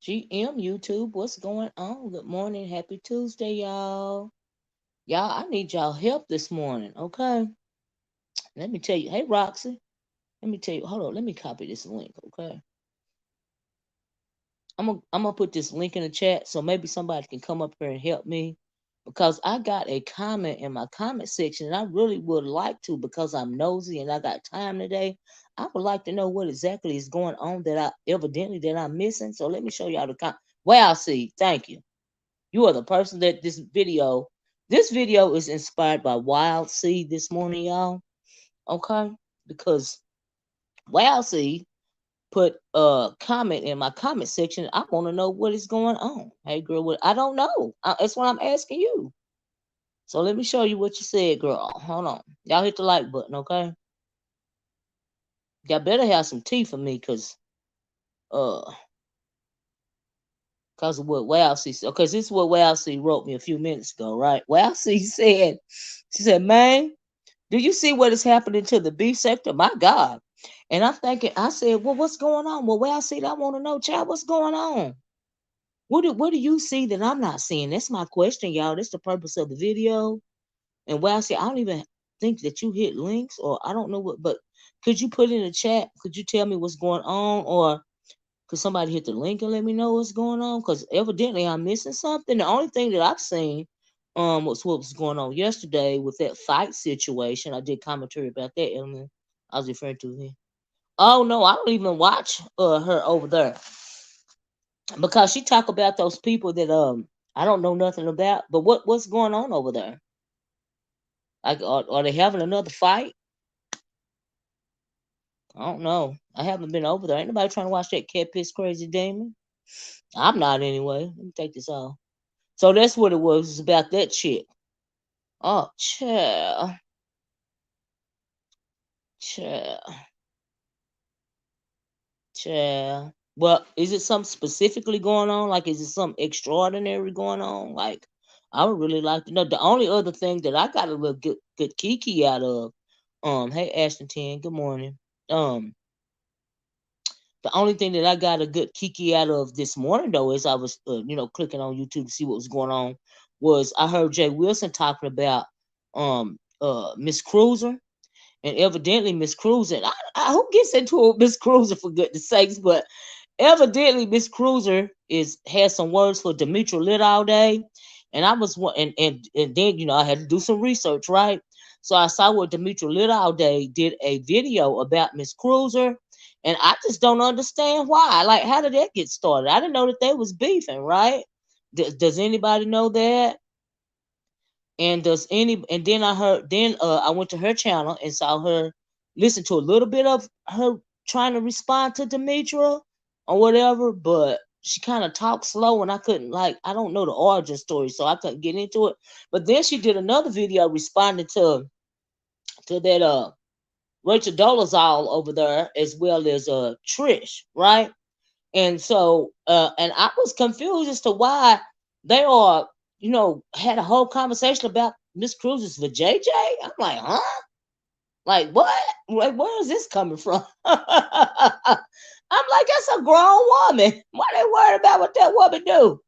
GM YouTube, what's going on? Good morning. Happy Tuesday, y'all. Y'all, I need y'all help this morning, okay? Let me tell you. Hey, Roxy. Let me tell you. Hold on. Let me copy this link, okay? I'm gonna put this link in the chat so maybe somebody can come up here and help me because I got a comment in my comment section and I really would like to because I'm nosy and I got time today. I would like to know what exactly is going on that I'm missing. So let me show y'all the Wow, see, thank you. You are the person that this video is inspired by Wild Seed this morning, y'all. Okay? Because Wild Seed put a comment in my comment section. I want to know what is going on. Hey girl, I don't know. That's what I'm asking you. So let me show you what you said, girl. Hold on. Y'all hit the like button, okay? Y'all better have some tea for me, uh cause of what Wow C said. Okay, this is what Wow C wrote me a few minutes ago, right? Wow C said, she said, man, do you see what is happening to the beef sector? My God. And I'm thinking, I said, well, what's going on? Well, where I see that, I want to know, child, what's going on? What do you see that I'm not seeing? That's my question, y'all. That's the purpose of the video. And where I say, I don't even think that you hit links or I don't know what, but could you put in the chat? Could you tell me what's going on? Or could somebody hit the link and let me know what's going on? Because evidently I'm missing something. The only thing that I've seen was what was going on yesterday with that fight situation. I did commentary about that, and I was referring to him. Oh no, I don't even watch her over there because she talk about those people that I don't know nothing about. But what's going on over there? Like, are they having another fight? I don't know. I haven't been over there. Ain't nobody trying to watch that cat piss crazy demon. I'm not anyway. Let me take this off. So that's what it was. It's about that chick. Oh, child, child, child. Well, is it something specifically going on? Like, is it something extraordinary going on? Like, I would really like to know. The only other thing that I got a little good kiki out of, hey Ashton 10, good morning. Um, the only thing that I got a good kiki out of this morning though is I was, clicking on YouTube to see what was going on. Was I heard Jay Wilson talking about Miss Cruiser. And evidently, Miss Cruiser, who gets into Miss Cruiser for goodness sakes? But evidently, Miss Cruiser has some words for Demetria Lit all day. And I was and then I had to do some research, right? So I saw what Demetria Lit all day did a video about Miss Cruiser, and I just don't understand why. Like, how did that get started? I didn't know that they was beefing, right? Does anybody know that? And then I went to her channel and saw her listen to a little bit of her trying to respond to Demetria or whatever, but she kind of talked slow and I couldn't, like, I don't know the origin story, so I couldn't get into it. But then she did another video responding to that Rachel Dolezal over there, as well as Trish, right? And so and I was confused as to why they are, had a whole conversation about Miss Cruz's for JJ. I'm like, huh? Like, what? Like, where is this coming from? I'm like, that's a grown woman. Why they worried about what that woman do?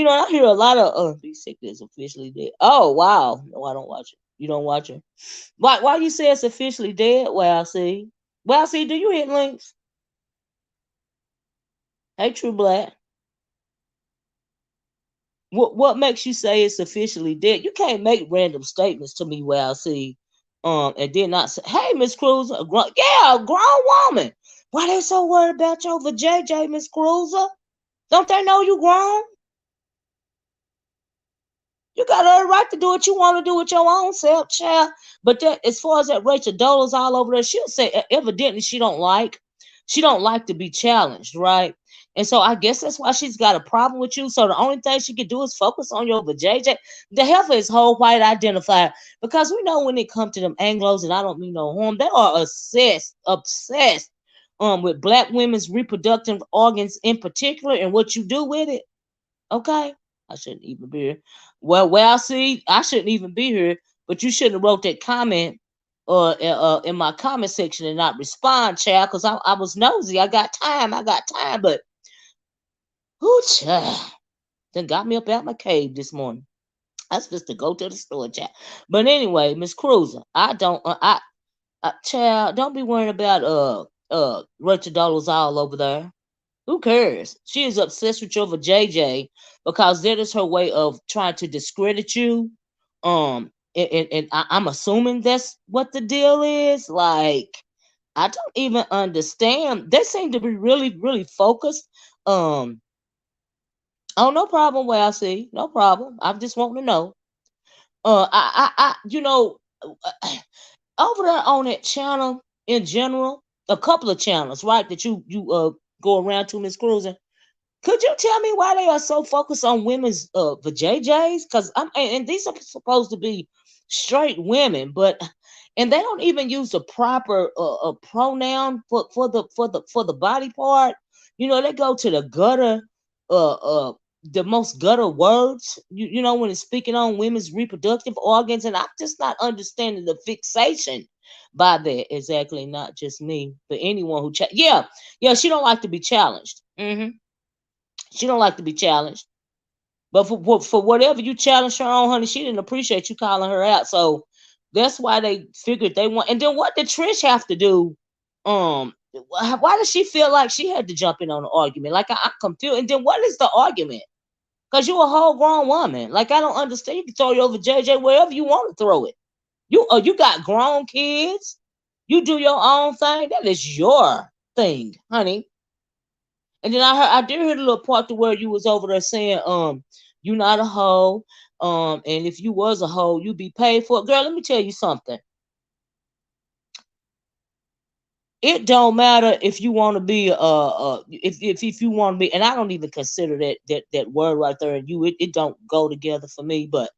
I hear a lot of be sick is officially dead. Oh wow. No, I don't watch it. You don't watch it. Why you say it's officially dead? Well, see. Well, see, do you hit links? Hey, True Black. What makes you say it's officially dead? You can't make random statements to me where I see, and then not say, "Hey, Miss Cruiser, a grown woman. Why they so worried about you over JJ, Miss Cruiser? Don't they know you grown? You got every right to do what you want to do with your own self, child." But that, as far as that Rachel Dolezal all over there, she'll say evidently she don't like to be challenged, right? And so I guess that's why she's got a problem with you. So the only thing she can do is focus on your JJ. The hell for his whole white identifier. Because we know when it comes to them Anglos, and I don't mean no harm, they are obsessed with black women's reproductive organs in particular and what you do with it. Okay? I shouldn't even be here. Well, see, I shouldn't even be here, but you shouldn't have wrote that comment in my comment section and not respond, child, because I was nosy. I got time, but whoo, child, then got me up out my cave this morning. I was supposed to go to the store, child. But anyway, Miss Cruiser, I don't, child, don't be worrying about Rachel Dollars all over there. Who cares? She is obsessed with you over JJ because that is her way of trying to discredit you. I'm assuming that's what the deal is. Like, I don't even understand. They seem to be really, really focused. Oh, no problem. Well, I see, no problem. I just want to know. You know, over there on that channel in general, a couple of channels, right, that you go around to, Miss Cruiser. Could you tell me why they are so focused on women's vajayjays? Because and these are supposed to be straight women, but and they don't even use the proper pronoun for the body part. You know, they go to the gutter, uh, uh, the most gutter words. You know, when it's speaking on women's reproductive organs, and I'm just not understanding the fixation by that. Exactly, not just me, but anyone who yeah, she don't like to be challenged. She don't like to be challenged. But for whatever you challenge her on, honey, she didn't appreciate you calling her out. So that's why they figured they want. And then what did Trish have to do? Why does she feel like she had to jump in on the argument? Like I'm confused. And then what is the argument? Because you're a whole grown woman. Like I don't understand. You can throw you over JJ wherever you want to throw it. You got grown kids. You do your own thing. That is your thing, honey. And then I did hear the little part to where you was over there saying, you not a hoe. And if you was a hoe, you'd be paid for it. Girl, let me tell you something. It don't matter if you want to be if you want to be, and I don't even consider that word right there and it don't go together for me, but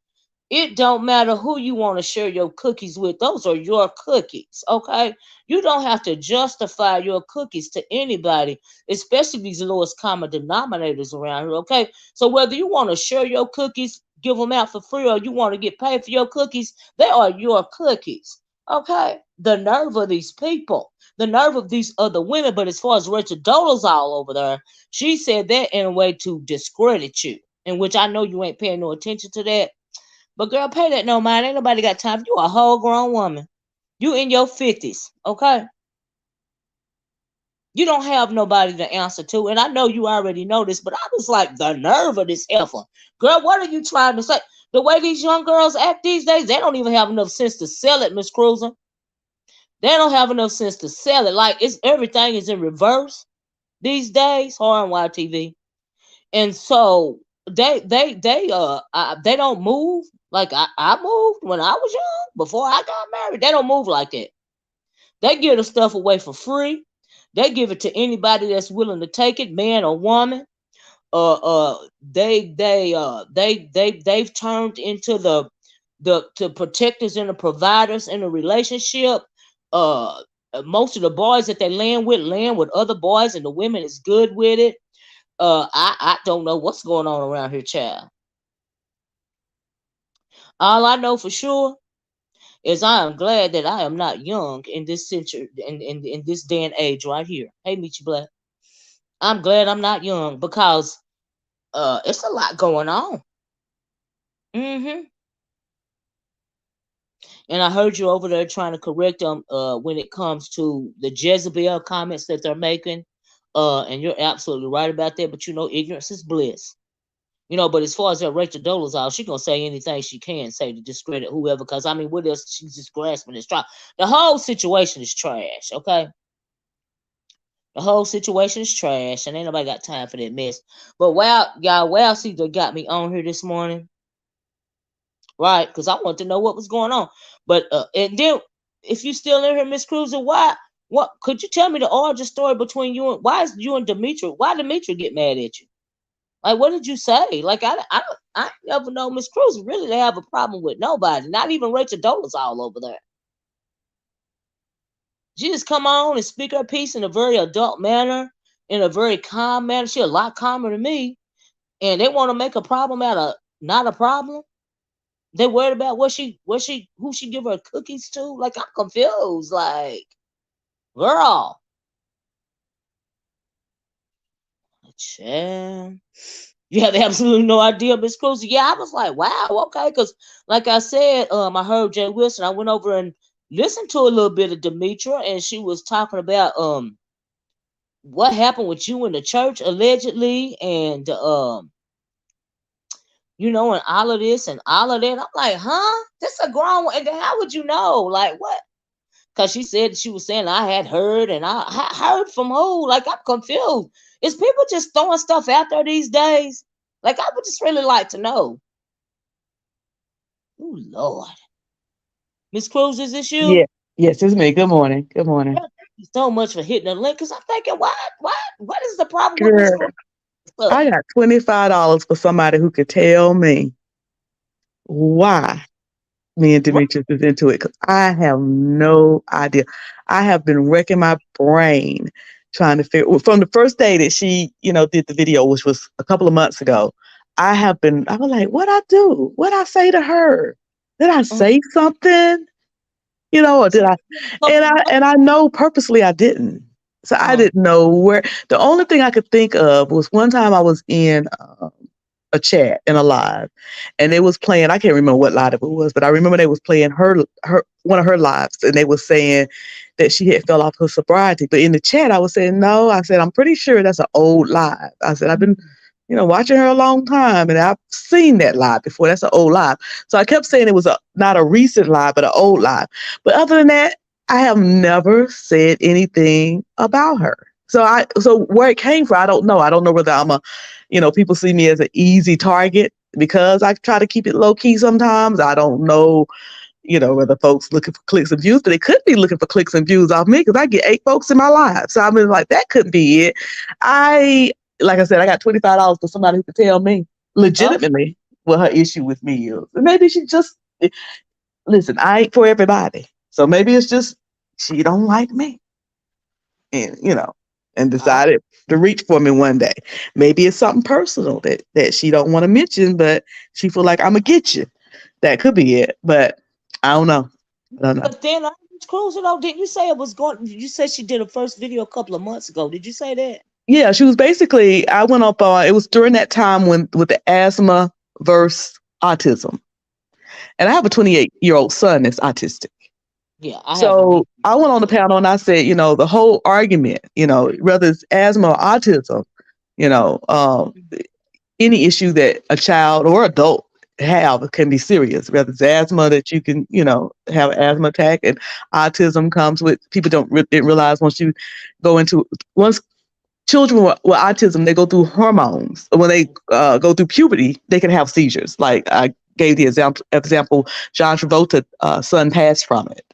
it don't matter who you want to share your cookies with. Those are your cookies, okay? You don't have to justify your cookies to anybody, especially these lowest common denominators around here, okay? So whether you want to share your cookies, give them out for free, or you want to get paid for your cookies, they are your cookies, okay? The nerve of these people, the nerve of these other women. But as far as Rachel Dolezal all over there, she said that in a way to discredit you, in which I know you ain't paying no attention to that. But girl, pay that no mind. Ain't nobody got time. You a whole grown woman. You in your 50s, okay? You don't have nobody to answer to. And I know you already know this, but I was like, the nerve of this heifer. Girl, what are you trying to say? The way these young girls act these days, they don't even have enough sense to sell it, Miss Cruiser. They don't have enough sense to sell it. Like it's everything is in reverse these days, horror and YTV. And so they don't move like I moved when I was young before I got married. They don't move like that. They give the stuff away for free. They give it to anybody that's willing to take it, man or woman. They've turned into the protectors and the providers in a relationship. Uh, Most of the boys that they land with other boys, and the women is good with it. I don't know what's going on around here, child. All I know for sure is I am glad that I am not young in this century, in this day and age right here. Hey, meet you black. I'm glad I'm not young because it's a lot going on. hmm And I heard you over there trying to correct them when it comes to the Jezebel comments that they're making. And you're absolutely right about that. But you know, ignorance is bliss. You know, but as far as that Rachel Dolezal, she gonna say anything she can say to discredit whoever. Because I mean, what else? She's just grasping at straw. The whole situation is trash. Okay, the whole situation is trash, and ain't nobody got time for that mess. But wow, see, they got me on here this morning, right? Because I want to know what was going on. But and then if you still in here, Miss Cruiser, why? What could you tell me the origin story between you and why is you and Demetri? Why Demetri get mad at you? Like, what did you say? Like, I never know Miss Cruz really to have a problem with nobody, not even Rachel Dolezal all over there. She just come on and speak her piece in a very adult manner, in a very calm manner. She a lot calmer than me, and they want to make a problem out of not a problem. They worried about who she give her cookies to. Like I'm confused. Like, girl, child. You have absolutely no idea, Miss Cruz. Yeah, I was like, wow, okay, because like I said, I heard Jay Wilson. I went over and listened to a little bit of Demetra, and she was talking about what happened with you in the church allegedly, and and all of this and all of that. I'm like, huh? This a grown one. And then how would you know? Like what? Because she was saying I had heard, and I heard from who? Like I'm confused. Is people just throwing stuff out there these days? Like I would just really like to know. Oh Lord, Miss Cruz, is this Yeah. you? Yes, it's me. Good morning. Good morning. Girl, thank you so much for hitting the link. Cause I'm thinking, what is the problem with Miss Girl, Cruz stuff? I got $25 for somebody who could tell me why me and What? Demetrius is into it. Because I have no idea. I have been wrecking my brain trying to figure from the first day that she, did the video, which was a couple of months ago. I was like, what I do? What I say to her? Did I Mm, say something? Or did so I? a couple of months. And I know purposely I didn't. So I Uh, didn't know where. The only thing I could think of was one time I was in a chat in a live, and they was playing. I can't remember what live it was, but I remember they was playing her one of her lives, and they was saying that she had fell off her sobriety. But in the chat, I was saying no. I said I'm pretty sure that's an old live. I said I've been watching her a long time, and I've seen that live before. That's an old live. So I kept saying it was not a recent live, but an old live. But other than that, I have never said anything about her. So where it came from, I don't know. I don't know whether people see me as an easy target because I try to keep it low key sometimes. I don't know, whether folks looking for clicks and views, but they could be looking for clicks and views off me because I get 8 folks in my life. So I mean, like that couldn't be it. Like I said, I got $25 for somebody who could tell me Okay. legitimately what her issue with me is. And maybe she just listen. I ain't for everybody, so maybe it's just she don't like me, and and Uh, decided to reach for me one day. Maybe it's something personal that she don't want to mention, but she feel like I'm gonna get you. That could be it, but I don't know. I don't know. but then Miss Cruz, didn't you say it was going? You said she did a first video a couple of months ago. Did you say that? Yeah, she was basically. I went up on. It was during that time when with the asthma versus autism, and I have a 28-year-old son that's autistic. Yeah, I have a So niece. I went on the panel and I said, the whole argument, whether it's asthma or autism, you know, um, any issue that a child or adult have can be serious. Whether it's asthma that you can, have an asthma attack, and autism comes with people didn't realize once children with autism they go through hormones. When they go through puberty, they can have seizures. Like I gave the example, John Travolta's son passed from it.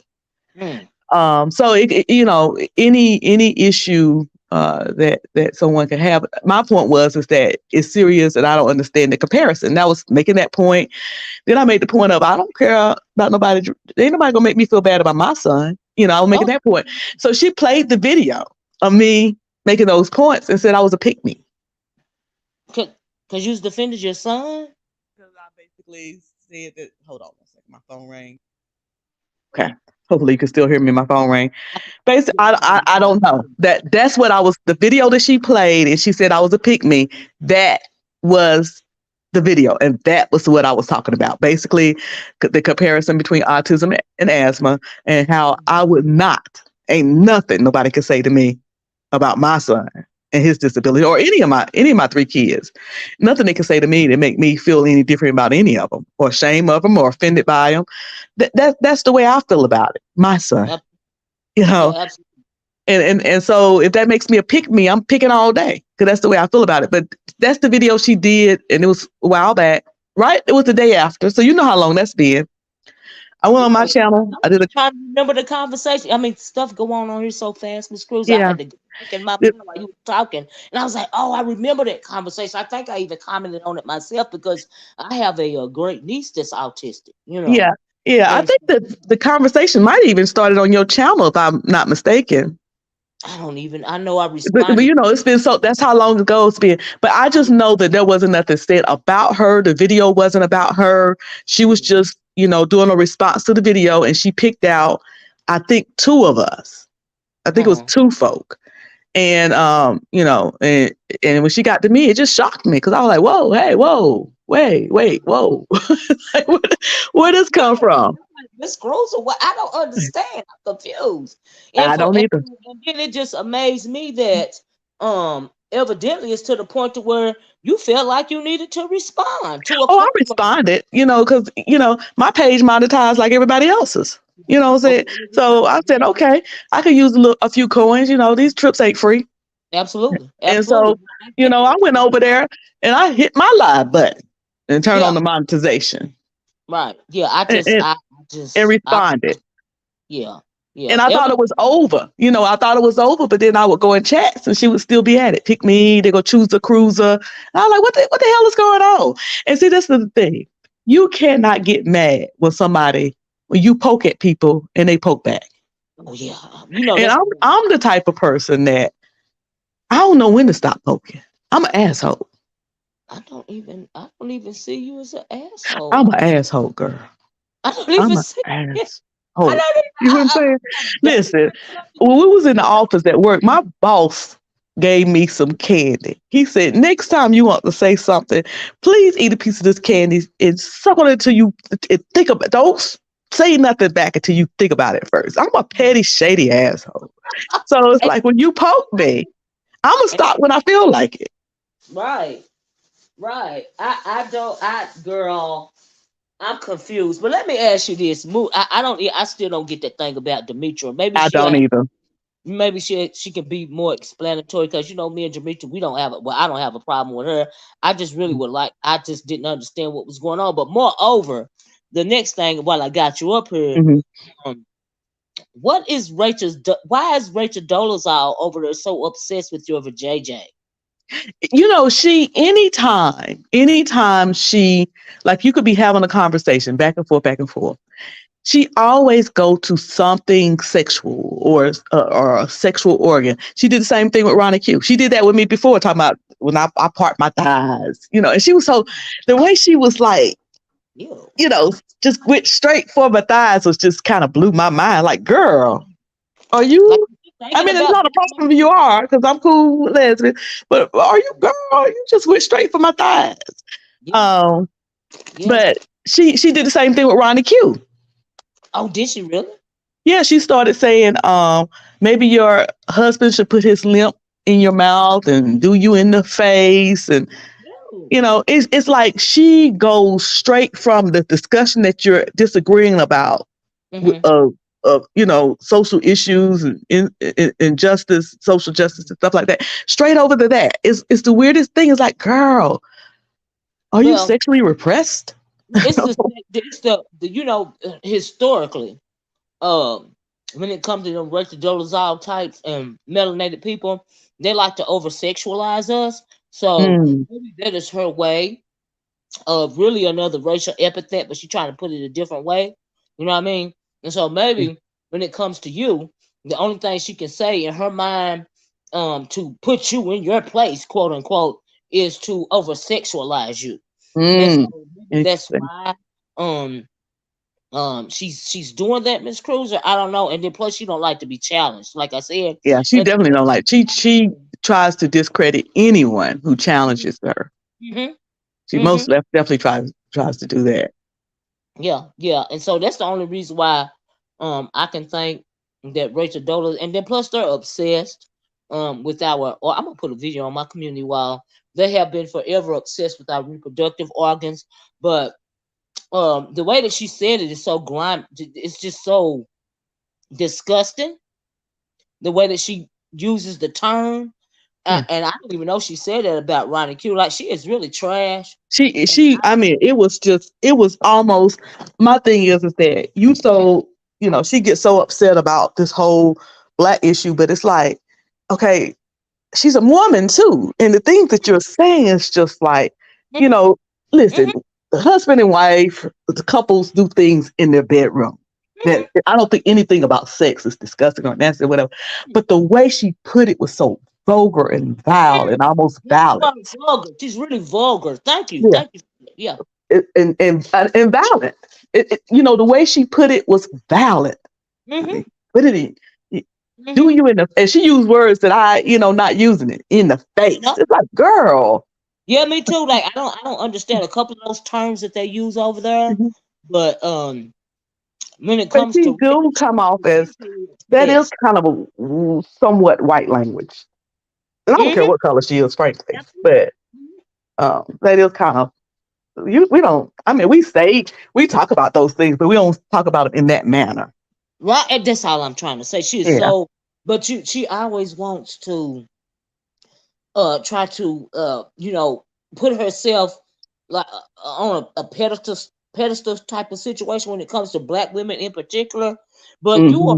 Mm. So any issue that someone can have. My point is that it's serious, and I don't understand the comparison. That was making that point. Then I made the point of I don't care about nobody. Ain't nobody gonna make me feel bad about my son. I was making Oh, that point. So she played the video of me making those points and said I was a pick me. because you defended your son. Because I basically said that. Hold on one second, my phone rang. Okay. Hopefully you can still hear me. My phone rang. Basically, I don't know. That's what I was the video that she played and she said I was a pick me. That was the video, and that was what I was talking about. Basically, the comparison between autism and asthma, and how I would not, ain't nothing nobody could say to me about my son and his disability, or any of my 3 kids. Nothing they can say to me to make me feel any different about any of them, or shame of them, or offended by them. That's the way I feel about it. My son, Yep. you Yeah, know. absolutely. And so if that makes me a pick me, I'm picking all day because that's the way I feel about it. But that's the video she did, and it was a while back, right? It was the day after, so you know how long that's been. I went Yeah, on my 'cause channel. I'm I did a just trying to remember the conversation. I mean, stuff go on here so fast, Miss Cruz. I yeah. had to go back in my it- mind while you were talking, and I was like, "Oh, I remember that conversation." I think I even commented on it myself because I have a great niece that's autistic. yeah, yeah. I And think that the conversation might even started on your channel, if I'm not mistaken. I don't even. I know I But responded. it's been so, that's how long ago it's been. But I just know that there wasn't nothing said about her. The video wasn't about her. She was just, doing a response to the video, and she picked out, I think, two of us. I think it was Uh-huh. two folk. And and when she got to me, it just shocked me because I was like, whoa, hey, whoa, wait, whoa. Like, where this come from? Miss Cruiser, what? I don't understand. I'm confused. I don't either. And then it just amazed me that evidently it's to the point to where you felt like you needed to respond to a Oh, I post. responded, because my page monetized like everybody else's. You know what I'm saying? Okay, So I said, okay, I could use a few coins. These trips ain't free. absolutely, And absolutely. so, I get I that. went over there and I hit my live button and turned Yeah, on the monetization right. Yeah, I and, just, and, I and just, I responded. yeah, yeah. And I thought it was over. I thought it was over, but then I would go in chats and she would still be at it. Pick me, they go choose a cruiser. And I'm like, what the hell is going on? And see, this is the thing. You cannot get mad when you poke at people and they poke back. Oh yeah, you know And that's. I'm the type of person that I don't know when to stop poking. I'm an asshole. I don't even see you as an asshole. I'm an asshole, girl. I don't I'm even an see it. I asshole. don't even. You know what I'm saying? Listen, when we was in the office at work, my boss gave me some candy. He said, next time you want to say something, please eat a piece of this candy and suck on it until you think about it. Don't say nothing back until you think about it first. I'm a petty, shady asshole. So it's And, like when you poke me, I'm going to stop when I feel like it. right, right. I don't. Girl, I'm confused. But let me ask you this: I don't. I still don't get that thing about Demetra. I don't either. Maybe she can be more explanatory because me and Demetra, we don't have a well, I don't have a problem with her. I just really would like. I just didn't understand what was going on. But moreover, the next thing while I got you up here, Mhm. um, why is Rachel Dolezal over there so obsessed with your JJ? She anytime she, like, you could be having a conversation back and forth. She always go to something sexual or a sexual organ. She did the same thing with Ronnie Q. She did that with me before, talking about when I part my thighs, and she was so, the way she was like, You just went straight for my thighs was just kind of blew my mind. Like, girl, are like you? you I thinking mean, it's about not a problem if you are, because I'm cool with lesbian. But are you, girl? You just went straight for my thighs. yeah, Um, yeah. but she did the same thing with Ronnie Q. Oh, did she really? Yeah, she started saying, maybe your husband should put his lip in your mouth and do you in the face, and No. it's like she goes straight from the discussion that you're disagreeing about, Mm-hmm. of social issues and injustice, social justice and stuff like that, straight over to that. It's the weirdest thing. It's like, girl, are you Well, sexually repressed? it's the historically, um, when it comes to them Rachel Dolezal types and melanated people, they like to over sexualize us. So Mm, maybe that is her way of really another racial epithet, but she's trying to put it a different way. You know what I mean? And so maybe when it comes to you, the only thing she can say in her mind, to put you in your place, quote unquote, is to over sexualize you. And so mm, maybe that's interesting. why um she's doing that, Miss Cruiser. I don't know. And then plus she don't like to be challenged, like I said. Yeah, she And definitely don't like. She tries to discredit anyone who challenges her. hmm She hmm definitely tries to do that. yeah, yeah. And so that's the only reason why I can think that Rachel Dola, and then plus they're obsessed with our, or I'm gonna put a video on my community wall. They have been forever obsessed with our reproductive organs, but the way that she said it is so grime, it's just so disgusting, the way that she uses the term. Yeah. And I don't even know she said that about Ronnie Q. Like she is really trash. And I mean, it was almost, my thing is that she gets so upset about this whole black issue, but it's like, okay, she's a woman too. And the things that you're saying is just like, you mhm, know, listen, mhm, the husband and wife, the couples do things in their bedroom. Mhm. I don't think anything about sex is disgusting or nasty or whatever. But the way she put it was so vulgar and vile and Mhm. almost Yeah, violent. vulgar. She's really vulgar. Thank you. Yeah, Thank you. Yeah. and violent. The way she put it was violent. I Mhm. mean, put it in. Do Mhm. you in the and she used words that not using it in the face. No. It's like, girl. Yeah, me too. Like I don't understand a couple of those terms that they use over there, Mhm. but when it But comes she to do come off as that is yes. kind of a somewhat white language. And I don't care Mhm. what color she is, frankly. Absolutely. But that is kind of we don't. I mean, we talk about those things, but we don't talk about it in that manner. Right, and that's all I'm trying to say. She is Yeah. so, but she always wants to try to put herself like on a pedestal type of situation when it comes to black women in particular. But Hmm. you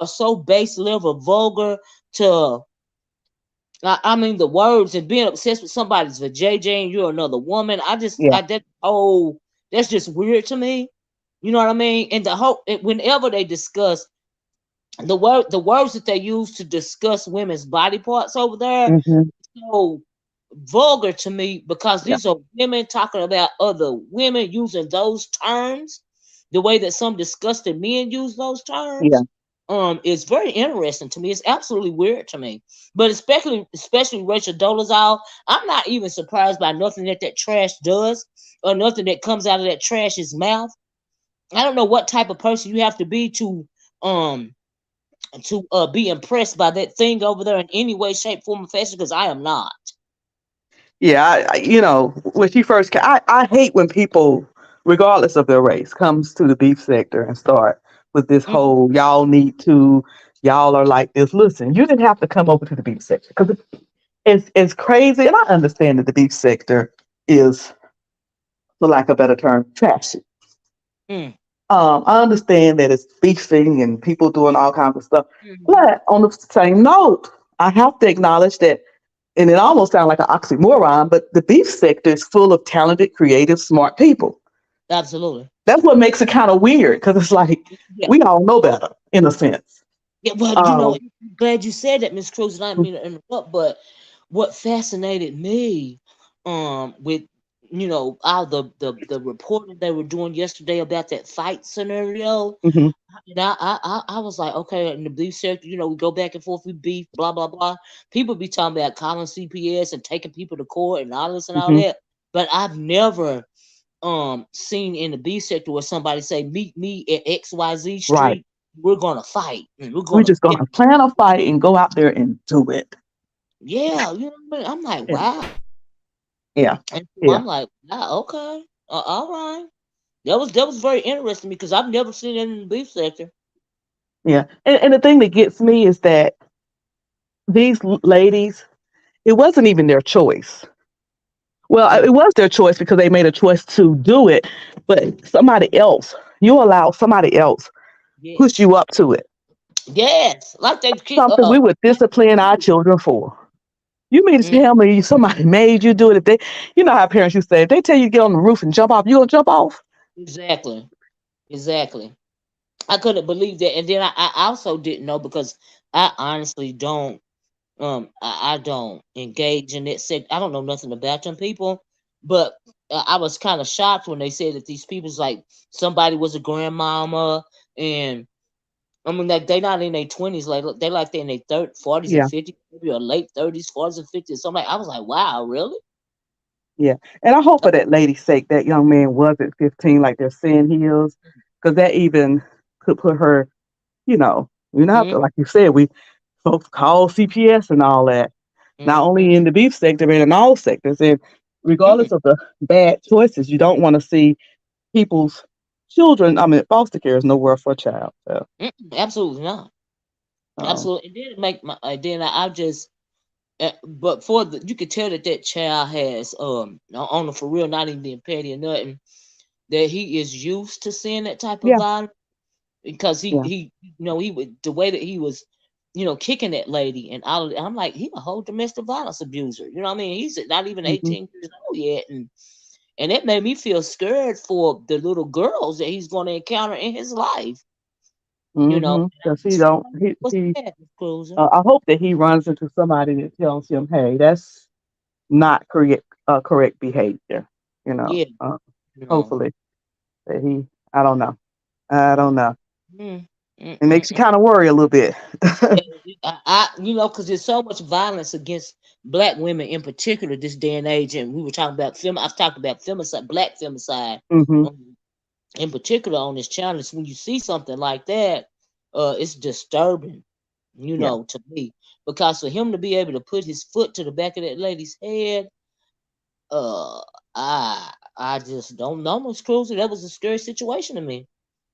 are so base level vulgar to I mean the words and being obsessed with somebody's vajayjay and you're another woman. Yeah. That's just weird to me. You know what I mean? And whenever they discuss the words that they use to discuss women's body parts over there, Hmm. so vulgar to me because Yeah. these are women talking about other women using those terms the way that some disgusted men use those Yeah. terms. It's very interesting to me. It's absolutely weird to me. But especially Rachel Dolezal, I'm not even surprised by nothing that trash does or nothing that comes out of that trash's mouth. I don't know what type of person you have to be um to be impressed by that thing over there in any way, shape, form, or fashion. Because I am not. Yeah. When she first came, I hate when people, regardless of their race, comes to the beef sector and start with this Mhm. whole y'all are like this. Listen, you didn't have to come over to the beef sector because it's crazy, and I understand that the beef sector is, for lack of a better term, trashy. Mm. I understand that it's beefing and people doing all kinds of stuff, Mhm. but on the same note, I have to acknowledge that, and it almost sounds like an oxymoron, but the beef sector is full of talented, creative, smart people. Absolutely. That's what makes it kind of weird because it's like Yeah. we all know better in a sense. Yeah. Well, Um, I'm glad you said that, Miss Cruz, and I didn't mean to interrupt, but what fascinated me, with all the reporting they were doing yesterday about that fight scenario, mhm, and I was like, okay, in the beef sector, we go back and forth, we beef, blah blah blah. People be talking about calling CPS and taking people to court and all this and all mhm, that, but I've never seen in the B sector where somebody say meet me at XYZ right. Street, we're gonna fight and we're We're gonna just gonna plan a fight and go out there and do it. yeah, you know what I mean? I'm like, Yeah, wow. yeah, And so yeah. I'm like, wow, okay. All right. That was very interesting because I've never seen it in the beef sector. Yeah. And the thing that gets me is that these ladies, it wasn't even their choice. Well, Mm, it was their choice because they made a choice to do it, but you allow somebody else push yes. you up to it. Yes. Like they keep Something we would like discipline our children for. You mean to mm, tell me somebody made you do it? If they, how parents used to say, if they tell you to get on the roof and jump off, you gonna jump off? exactly. Exactly. I couldn't believe that. And then I also didn't know because I honestly don't I don't engage in that sect. I don't know nothing about them people, but I was kind of shocked when they said that these people's like somebody was a grandmama, and I mean like they not in their 20s, like they like they in their 30s, 40s and Yeah, 50s, maybe or late 30s, 40s and 50s. So I'm like, I was like, wow, really? yeah. And I hope for that lady's sake that young man wasn't 15 like they're saying he is, because that even could put her, Mm-hmm, like you said, we folks call CPS and all that, not mm-hmm, only in the beef sector, but in all sectors. And mm-mm, regardless of the bad choices, you don't want to see people's children. I mean, foster care is nowhere for a child. So, absolutely not. um, Absolutely. It didn't make my. Then I just. But you could tell that that child has on the for real, not even being petty or nothing, that he is used to seeing that type of yeah, violence because yeah, he would the way that he was kicking that lady and all of that. I'm like, he a whole domestic violence abuser. You know what I mean? He's not even hmm, 18 years old yet, and it made me feel scared for the little girls that he's going to encounter in his life. you know. And I Because he just feel don't. like what's He that, Miss Cruiser? I hope that he runs into somebody that tells him, "Hey, that's not correct behavior." You know. Yeah, you know. Hopefully that he. I don't know. I don't know. Mm, mm, It mm, makes you mm. kind of worry a little bit. Yeah, you know, because there's so much violence against black women in particular this day and age, and we were talking about film. I've talked about femicide, black femicide, Hmm. um, in particular on this channel. So when you see something like that, it's disturbing, you Yeah. know, to me, because for him to be able to put his foot to the back of that lady's head, uh, I just don't know, Miss Cruiser. That was a scary situation to me.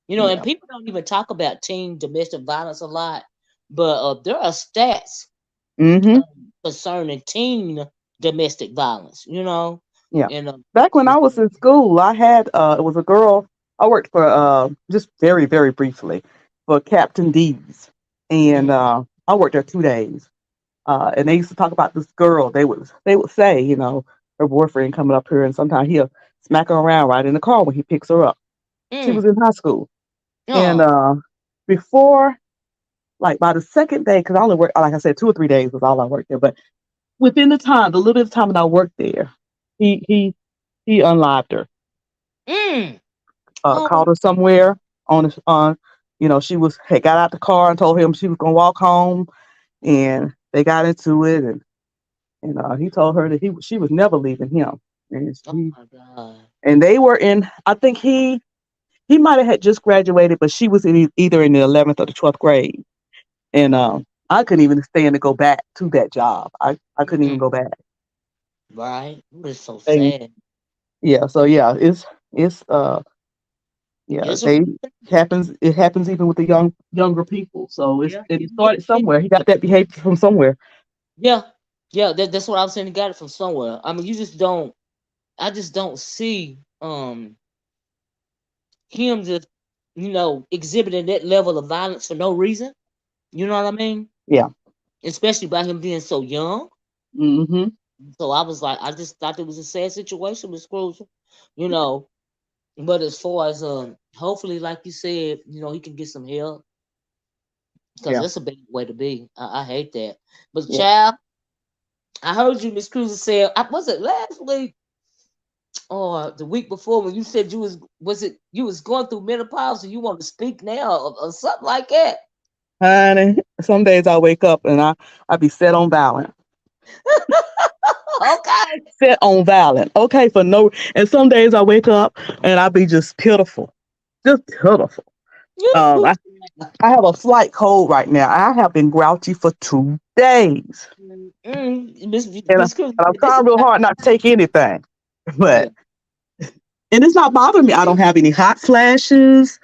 You know, and Yeah. people don't even talk about teen domestic violence a lot, but there are stats Hmm. concerning teen domestic violence. You know, Yeah. and Back when I it's, was in school, I had it was a girl. I worked for just very very briefly for Captain D's, and mm, I worked there 2 days. And they used to talk about this girl. They would say, her boyfriend coming up here, and sometimes he'll smack her around right in the car when he picks her up. She mm, was in high school, and oh, before, like by the second day, because I only worked, like I said, 2 or 3 days was all I worked there. But within the little bit of time that I worked there, he unlived her, mm, called oh, her somewhere she had got out the car and told him she was gonna walk home, and they got into it, and he told her that she was never leaving him, and oh he my God. and they were in. I think he might have had just graduated, but she was either in the 11th or the 12th grade, and I couldn't even stand to go back to that job. I couldn't even Mm-mm, go back. right? It's so And sad. yeah, so yeah, it's yeah, It's a they happens. It happens even with the younger people. So yeah, it even with started the somewhere. He got that behavior from somewhere. yeah, yeah. That's what I'm saying. He got it from somewhere. I mean, you just don't. I just don't see him just exhibiting that level of violence for no reason. You know what I mean? Yeah. Especially by him being so young. Hmm. So I was like, I just thought it was a sad situation with Scrooge. You know, but as far as hopefully, like you said, he can get some help because Yeah. that's a bad way to be. I hate that. But Yeah. child, I heard you, Miss Cruiser, said, was it last week or the week before when you said was it you was going through menopause and you want to speak now or something like that? Honey, some days I wake up and I be set on violent. Okay. Set on violent. Okay, for no. And some days I wake up and I be just pitiful, just pitiful. Um, I, I have a slight cold right now. I have been grouchy for 2 days, Miss and, Miss Cruz, I'm this is trying real hard not to take anything. yeah. But and it's not bothering me. I don't have any hot flashes.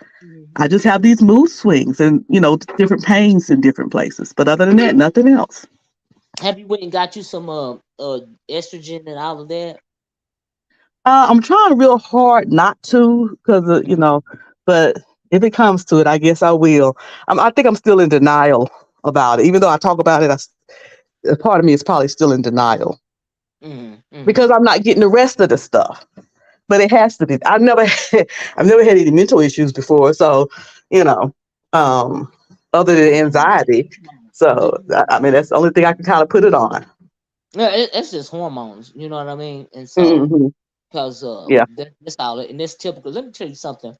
I Mhm. just have these mood swings and different pains in different places. But other than that, nothing else. Have you went and got you some estrogen and all of that? I'm trying real hard not to, because but if it comes to it, I guess I will. I think I'm still in denial about it, even though I talk about it. A part of me is probably still in denial Mm-hmm. because Mm-hmm. I'm not getting the rest of the stuff. But it has to be. I've never had any mental issues before, so you know, um, other than anxiety. So I mean, that's the only thing I can kind of put it on. Yeah, it's just hormones. You know what I mean? And so, Hmm. because Yeah. that's all it, and that's typical. Let me tell you something.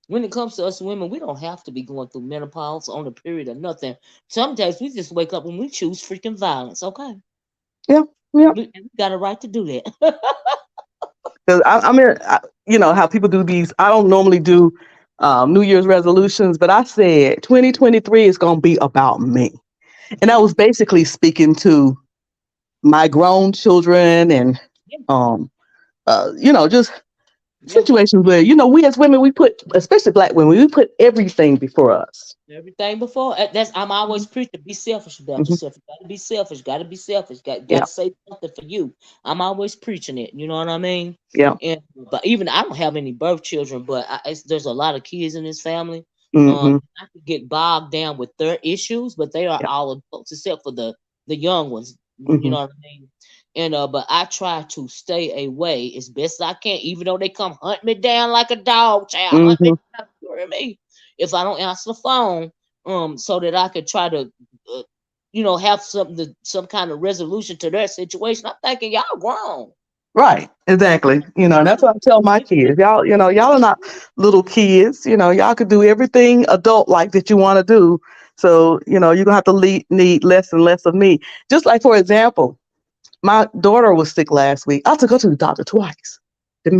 When it comes to us women, we don't have to be going through menopause on a period or nothing. Some days we just wake up and we choose freaking violence. Okay, Yeah. Yeah. we got a right to do that. Because I mean, how people do these. I don't normally do New Year's resolutions, but I said 2023 is going to be about me, and I Yeah, was basically speaking to my grown children and yeah, um, just yeah. situations where we as women, we put, especially black women, we put everything before us. Everything before that's I'm always preaching. Be selfish about Hmm. yourself. You gotta be selfish. Gotta be selfish. Got Yeah. to say something for you. I'm always preaching it. You know what I mean? Yeah. And but even I don't have any birth children, but there's a lot of kids in this family. Hmm. I could get bogged down with their issues, but they are Yeah. all adults except for the young ones. You Hmm. know what I mean? And but I try to stay away as best as I can, even though they come hunt me down like a dog. Child, hunt me Hmm. down. You hear me? If I don't answer the phone, so that I could try to, uh, have some kind of resolution to their situation. I'm thinking y'all grown. Right, exactly. And that's what I tell my kids. Y'all are not little kids. Y'all could do everything adult like that you want to do. So, you're gonna have to need less and less of me. Just like, for example, my daughter was sick last week. I took her to the doctor twice.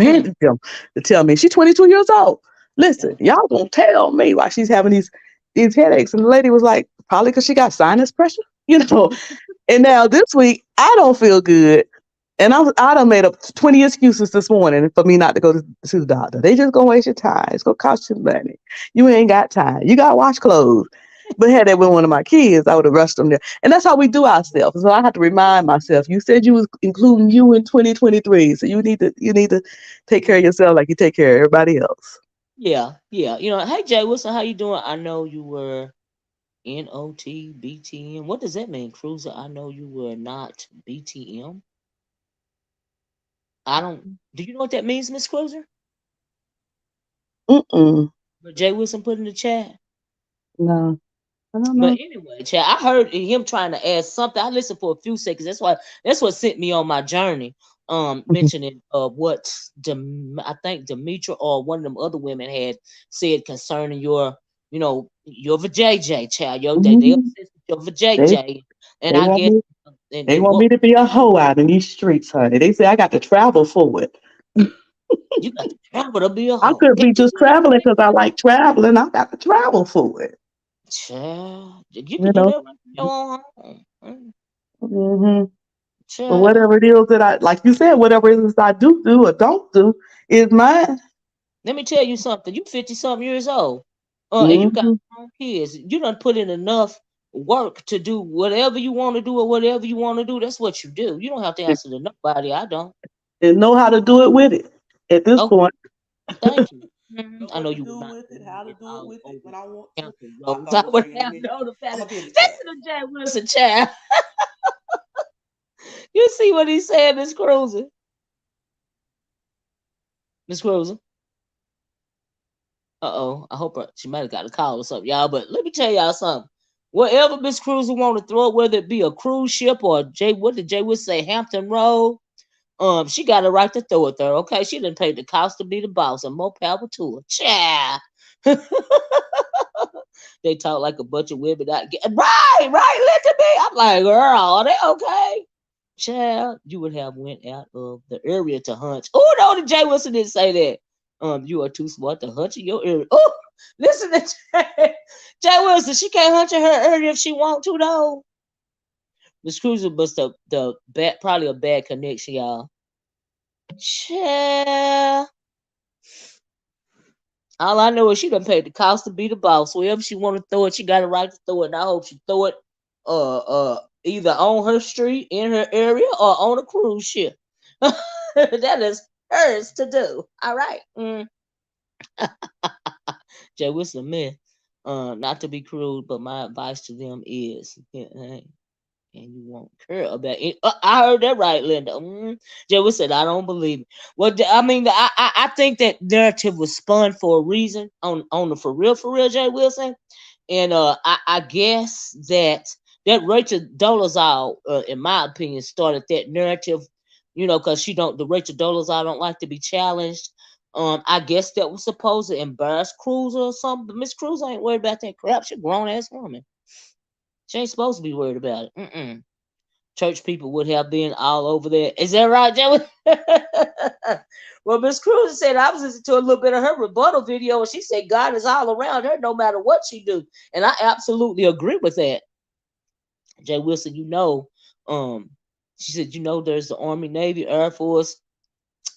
Mm, Demanded them to tell me she's 22 years old. Listen, okay. y'all gonna tell me why she's having these headaches. And the lady was like, probably because she got sinus pressure. And now this week I don't feel good. And I done made up 20 excuses this morning for me not to go to the doctor. They just gonna waste your time. It's gonna cost you money. You ain't got time. You gotta wash clothes. But had that been one of my kids, I would have rushed them there. And that's how we do ourselves. So I have to remind myself. You said you was including you in 2023, so you need to take care of yourself like you take care of everybody else. Yeah, yeah. Hey Jay Wilson, how you doing? I know you were NOT BTM. What does that mean, Cruiser? I know you were not BTM. I don't. Do you know what that means, Miss Cruiser? Mm-mm. But Jay Wilson put in the chat. No, I don't But know. anyway, Chad, I heard him trying to add something. I listened for a few seconds. That's what sent me on my journey. Mentioning what I think Demetra or one of them other women had said concerning your vajayjay, child. They Mhm. obsessed with your They vajayjay, and they I want guess me they and want what me to be a hoe out in these streets, honey. They say I got to travel for it. you got to travel to be a I hoe. could Can be you just believe traveling that? because I like traveling. I got to travel for it. Child, you can You do know. that right from your own home. Hmm. But Child. whatever it is that like you said, whatever it is I do or don't do is mine. Let me tell you something. You 50 something years old. And you got Hmm. grown kids. You done put in enough work to do whatever you want to do or whatever you want to do. That's what you do. You don't have to And, answer to nobody. I don't. and know how to do it with it at this Okay, point. thank you. Know I know what to you would do not with it, do how to it do it all with it over when I want to. Hampton I Roads. thought I it was would saying in have here. known the I'm better. gonna be in the chat. Listen to Jay Wilson, child. You see what he said, Miss Cruiser? Miss Cruiser. Uh-oh. I hope she might have got a call or something, y'all. But let me tell y'all something. Whatever Miss Cruiser want to throw, whether it be a cruise ship or what did Jay would say, Hampton Road, she got a right to throw it there. Okay, she didn't pay the cost to be the boss, and more power to her. Child. They talk like a bunch of women. Right, listen to me. I'm like, girl, are they okay? Child, you would have went out of the area to hunt. Oh no, the Jay Wilson didn't say that. You are too smart to hunt in your area. Oh, listen to Jay Wilson. She can't hunt in her area if she want to though. Miss Cruiser must the bad, probably a bad connection, y'all. Child. All I know is she done paid the cost to be the boss. Wherever she want to throw it, she got a right to throw it. And I hope she throw it either on her street, in her area, or on a cruise ship. That is hers to do. All right. Jay Wilson man. Not to be cruel, but my advice to them is and you won't care about it. I heard that right, Linda. Joey said, "I don't believe it." Well, I mean, I think that narrative was spun for a reason on the for real, Jay Wilson, and I guess that Rachel Dolezal, in my opinion, started that narrative. Because she don't the Rachel Dolezal don't like to be challenged. I guess that was supposed to embarrass Cruz or something. But Miss Cruz ain't worried about that crap. She a grown ass woman. She ain't supposed to be worried about it. Church people would have been all over there. Is that right, Joey? Well, Miss Cruz said I was listening to a little bit of her rebuttal video, and she said God is all around her, no matter what she do, and I absolutely agree with that. Jay Wilson, um, she said, there's the Army, Navy, Air Force,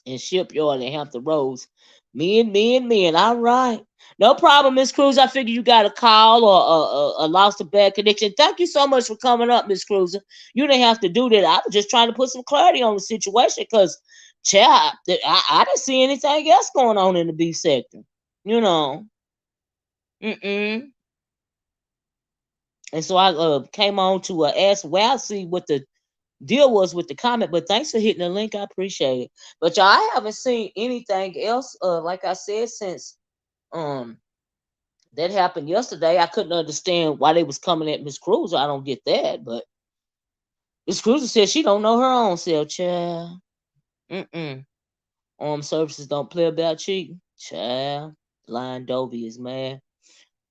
and shipyard and Hampton Roads. Men. All right. No problem, Miss Cruz. I figure you got a call or lost a bad connection. Thank you so much for coming up, Miss Cruz. You didn't have to do that. I was just trying to put some clarity on the situation because, child, I didn't see anything else going on in the B sector. You know. Mm-mm. And so I came on to ask, well, see what the deal was with the comment, but thanks for hitting the link. I appreciate it. But y'all, I haven't seen anything else. Like I said, since um That happened yesterday. I couldn't understand why they was coming at Miss Cruiser. I don't get that, but Miss Cruiser said she don't know her own self, child. Mm-mm. Armed services don't play about cheating, child. Lying Dovey is mad.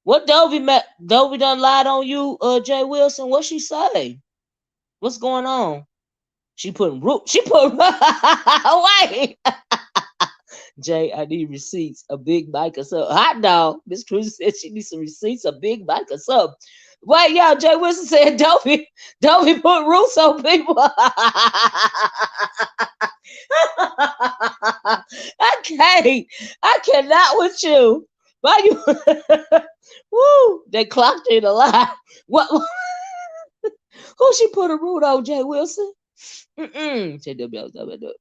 What Dovey done lied on you, Jay Wilson? What she say? What's going on? She putting root. She put wait. Jay, I need receipts. A big bike or something. Hot dog. Miss Cruz said she needs some receipts. A big bike or something. Wait, y'all. Jay Wilson said, "Don't be put roots on people." I can't. I cannot with you. Why you? Woo! They clocked in a lie. What? Who she put a root on? Jay Wilson? Mm-mm.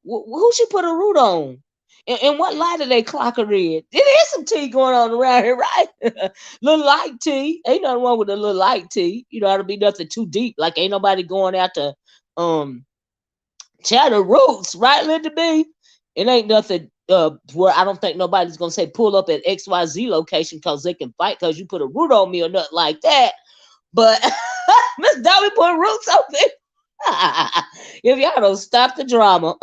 Who she put a root on? And what light did they clock her in? There is some tea going on around here, right? Little light tea. Ain't nothing wrong with a little light tea. You know, it'll be nothing too deep. Like ain't nobody going out to chatter roots, right, Linda B? It ain't nothing where I don't think nobody's gonna say pull up at XYZ location because they can fight because you put a root on me or nothing like that. But Miss Dolly put roots on me. If y'all don't stop the drama,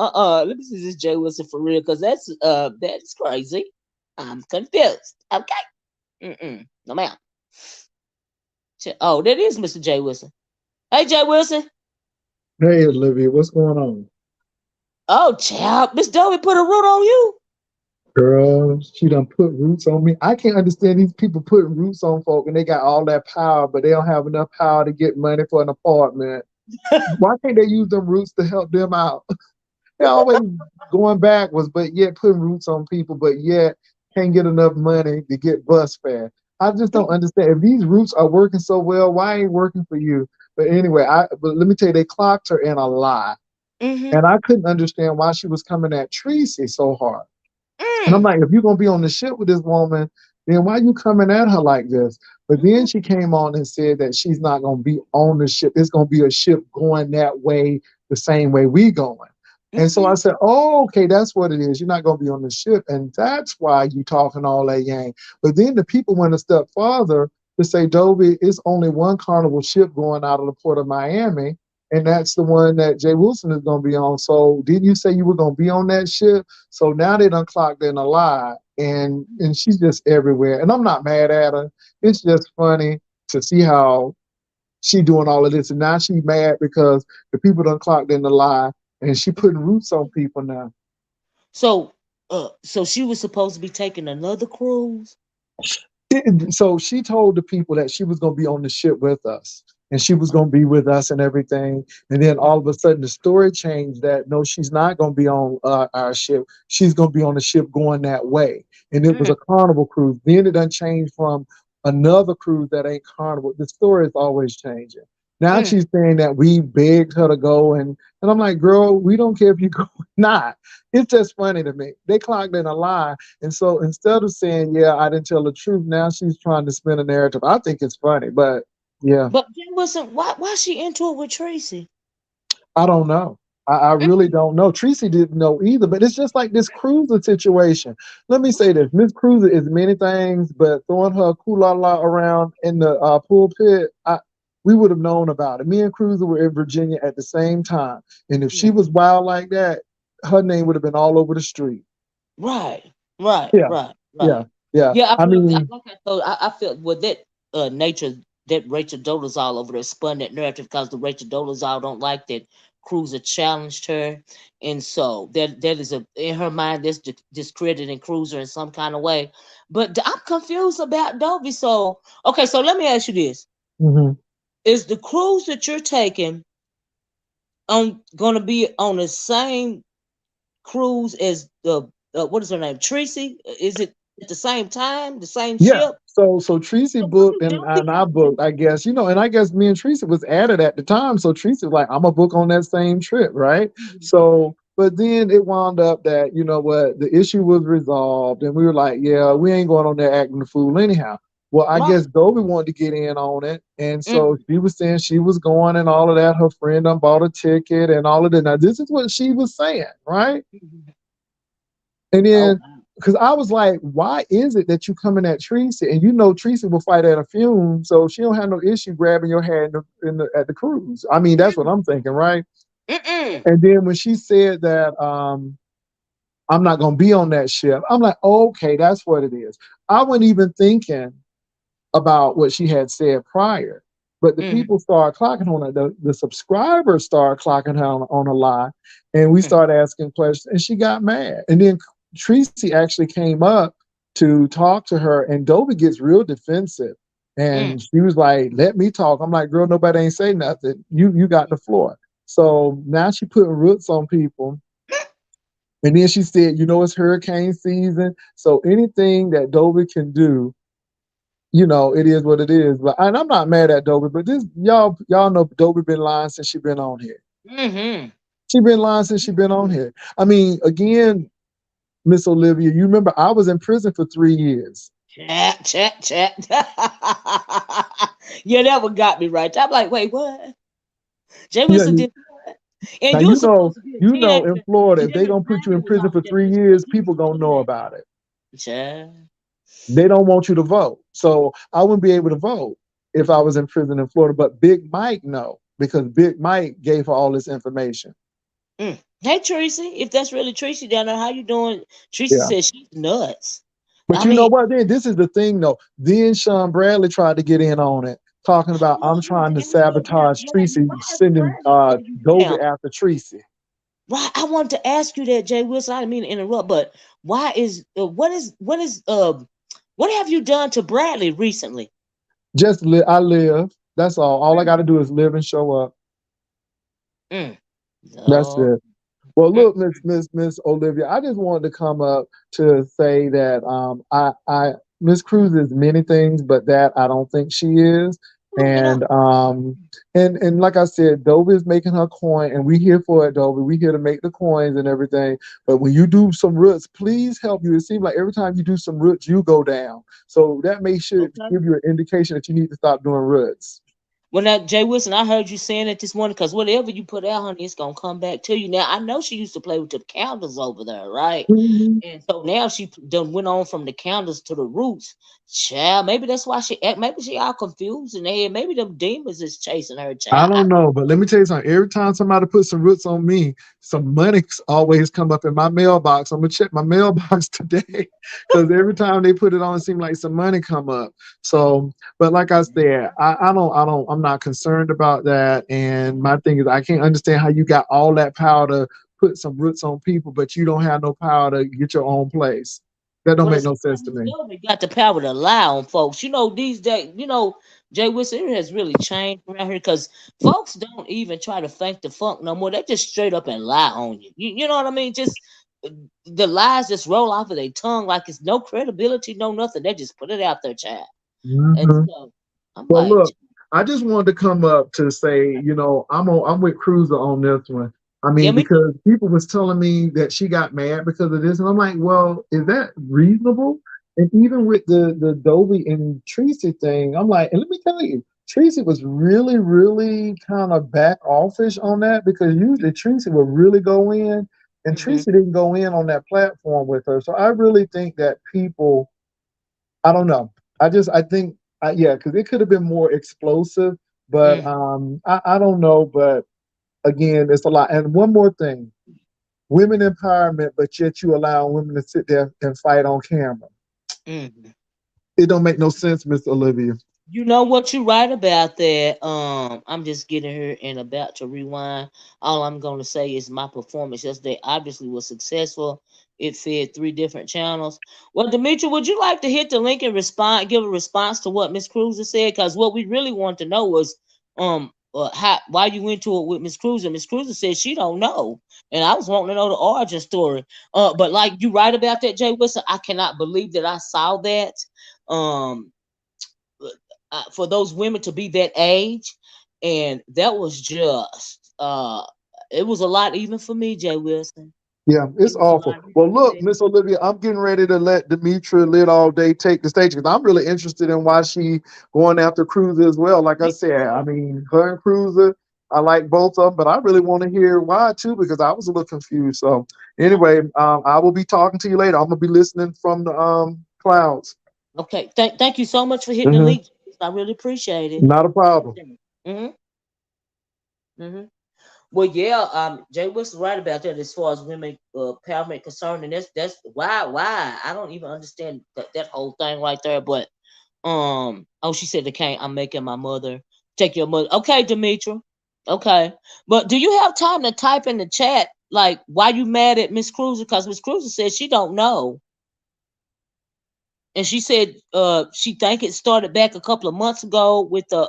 let me see this Jay Wilson for real, cause that's crazy. I'm confused. Okay, no ma'am. Oh, that is Mr. Jay Wilson. Hey, Jay Wilson. Hey, Olivia, what's going on? Oh, child, Miss Dolly put a root on you. Girl, she done put roots on me. I can't understand these people putting roots on folk and they got all that power, but they don't have enough power to get money for an apartment. Why can't they use them roots to help them out? They're always going backwards, but yet putting roots on people, but yet can't get enough money to get bus fare. I just don't understand. If these roots are working so well, why ain't working for you? But anyway, but let me tell you, they clocked her in a lie. Mm-hmm. And I couldn't understand why she was coming at Tracy so hard. And I'm Mm. like, if you're gonna be on the ship with this woman, then why you coming at her like this? But then she came on and said that she's not gonna be on the ship. It's gonna be a ship going that way, the same way we going. And so I Mm-hmm. said, oh, okay, that's what it is. You're not gonna be on the ship, and that's why you talking all that yang. But then the people went a step farther to say, Dobie, it's only one carnival ship going out of the port of Miami, and that's the one that Jay Wilson is gonna be on. So didn't you say you were gonna be on that ship? So now they done clocked in a lie, and she's just everywhere. And I'm not mad at her. It's just funny to see how she doing all of this, and now she mad because the people done clocked in the lie, and she putting roots on people now. So, so she was supposed to be taking another cruise. So she told the people that she was going to be on the ship with us and she was going to be with us and everything. And then all of a sudden the story changed that no, she's not going to be on our ship. She's going to be on the ship going that way. And it was Mm, a carnival cruise. Then it done changed from another cruise that ain't carnival. The story is always changing. Now mm. she's saying that we begged her to go, and I'm like, girl, we don't care if you go or not. It's just funny to me. They clocked in a lie, and so instead of saying, yeah, I didn't tell the truth, now she's trying to spin a narrative. I think it's funny, but yeah, But Jay Wilson, why she into it with Tracy? I don't know. I really don't know. Tracy didn't know either, but it's just like this Cruiser situation. Let me say this. Miss Cruiser is many things, but throwing her kulala around in the pulpit, we would have known about it. Me and Cruiser were in Virginia at the same time. And if she Yeah. was wild like that, her name would have been all over the street. Right, right, Yeah, right, yeah, right. yeah. Yeah, I mean, like I told, I felt with that nature that Rachel Dolezal over there spun that narrative because the Rachel Dolezal don't like that Cruiser challenged her, and so that is a in her mind that's discrediting Cruiser in some kind of way. But I'm confused about Dovey. So okay, so let me ask you this: mhm. is the cruise that you're taking on going to be on the same cruise as the what is her name, Tracy? Is it at the same time, the same Yeah. ship? So Tracy So what booked do and Dovey I have to do? booked, I guess, and I guess me and Tracy was added at the time. So Tracy was like, I'm a book on that same trip, right? Mhm. So, but then it wound up that, you know what, the issue was resolved and we were like, yeah, we ain't going on there acting the fool anyhow. Well, I Right. guess Dobie wanted to get in on it. And so Mm-hmm. she was saying she was going and all of that. Her friend done bought a ticket and all of that. Now, this is what she was saying, right? And Oh then wow. because I was like, why is it that you coming at Tracy and you know Tracy will fight at a fume, so she don't have no issue grabbing your hand at the cruise. I mean, that's what I'm thinking, right? Mm-mm. And then when she said that I'm not gonna be on that ship, I'm like, okay, that's what it is. I wasn't even thinking about what she had said prior. But the Mm-hmm. people started clocking on it. The subscribers started clocking her on a lie. And we started asking questions. And she got mad. And then Tracy actually came up to talk to her. And Dobie gets real defensive. Mm-hmm. And she was like, let me talk. I'm like, girl, nobody ain't say nothing. You got the floor. So now she putting roots on people. And then she said, it's hurricane season. So anything that Dobie can do, it is what it is. But and I'm not mad at Dobie, but this y'all know Dobie been lying since she been on here. Mm-hmm. She been lying since she been on here. I mean, again, Miss Olivia, you remember I was in prison for 3 years. Chat, chat, chat. Yeah, that one got me right. I'm like, wait, what? Jay Yeah, Wilson did what? And now you were supposed to be a in teenager. Florida, if they Jimmy gonna put you in Ryan was prison off for there, three but years, you was people a gonna know teenager. about it. Child. They don't want you to vote, so I wouldn't be able to vote if I was in prison in Florida. But Big Mike no, because Big Mike gave her all this information. Mm. Hey Tracy, if that's really Tracy down there, how you doing? Tracy Yeah. says she's nuts. But I you know mean, what? Then this is the thing, though. Then Sean Bradley tried to get in on it, talking about oh, I'm trying to and look at now, sabotage Tracy, why is sending Bradley putting you Dovey down? after Tracy. Right, I wanted to ask you that, Jay Wilson. I didn't mean to interrupt, but why is what have you done to Bradley recently? I live. That's all. All I got to do is live and show up. Mm. That's No. it. Well, Mm. look, Miss Olivia, I just wanted to come up to say that I Miss Cruz is many things, but that I don't think she is. You know, And like I said, Dovey is making her coin, and we here for it, Dovey. We here to make the coins and everything. But when you do some roots, please help you. It seems like every time you do some roots, you go down. So that should okay. give you an indication that you need to stop doing roots. Well, now, Jay Wilson, I heard you saying it this morning because whatever you put out, honey, it's gonna come back to you. Now, I know she used to play with the candles over there, right? Mhm. And so now she done went on from the candles to the roots. Child, maybe that's why maybe she all confused in the head. Maybe them demons is chasing her, I child. don't know, but let me tell you something. Every time somebody puts some roots on me, some money always come up in my mailbox. I'm gonna check my mailbox today because every time they put it on, it seems like some money come up. So, but like I said, I'm not concerned about that. And my thing is, I can't understand how you got all that power to put some roots on people, but you don't have no power to get your own place. That don't Well, make it's no sense to Miss me. Government got the power to lie on folks. You know, these days, Jay Wilson, it has really changed around here because folks don't even try to thank the funk no more. They just straight up and lie on you. You know what I mean? Just the lies just roll off of their tongue like it's no credibility, no nothing. They just put it out there, child. And Mhm. so I'm Well, like, look, I just wanted to come up to say, I'm with Cruiser on this one. I yeah, mean, me too. because people was telling me that she got mad because of this, and I'm like, well, is that reasonable? And even with the Dovey and Tracy thing, I'm like, and let me tell you, Tracy was really, really kind of back offish on that because usually Tracy would really go in, and Hmm. Tracy didn't go in on that platform with her. So I really think that people I don't know. I think, yeah, because it could have been more explosive, but Hmm. I don't know. But again, it's a lot. And one more thing, women empowerment, but yet you allow women to sit there and fight on camera. Hmm. It don't make no sense, Miss Olivia. You know what you right about that. I'm just getting here and about to rewind. All I'm gonna say is my performance yesterday obviously was successful. It fed three different channels. Well, Demetri, would you like to hit the link and give a response to what Miss Cruiser said? Because what we really want to know was how why you went to it with Miss Cruiser. Miss Cruiser said she don't know, and I was wanting to know the origin story. But like you right about that, Jay Wilson. I cannot believe that I saw that. Um, for those women to be that age, and that was just it was a lot even for me, Jay Wilson. Yeah, It it's was a awful. lot even Well, for look, me. Miss Olivia, I'm getting ready to let Demetra Lit All Day take the stage because I'm really interested in why she going after Cruiser as well. Like I Me said, I too. mean, her and Cruiser. I like both of them, but I really want to hear why too because I was a little confused. So anyway, I will be talking to you later. I'm gonna be listening from the clouds. Okay. Thank you so much for hitting the Hmm. link. I really appreciate it. Not a problem. Mm-hmm. Mm-hmm. Well, yeah, Jay was right about that as far as women empowerment concerned, and that's why I don't even understand that whole thing right there. But oh, she said, "Okay, I'm making my mother take your mother." Okay, Demetra. Okay, but do you have time to type in the chat like why you mad at Miss Cruiser? Because Miss Cruiser said she don't know, and she said she think it started back a couple of months ago with the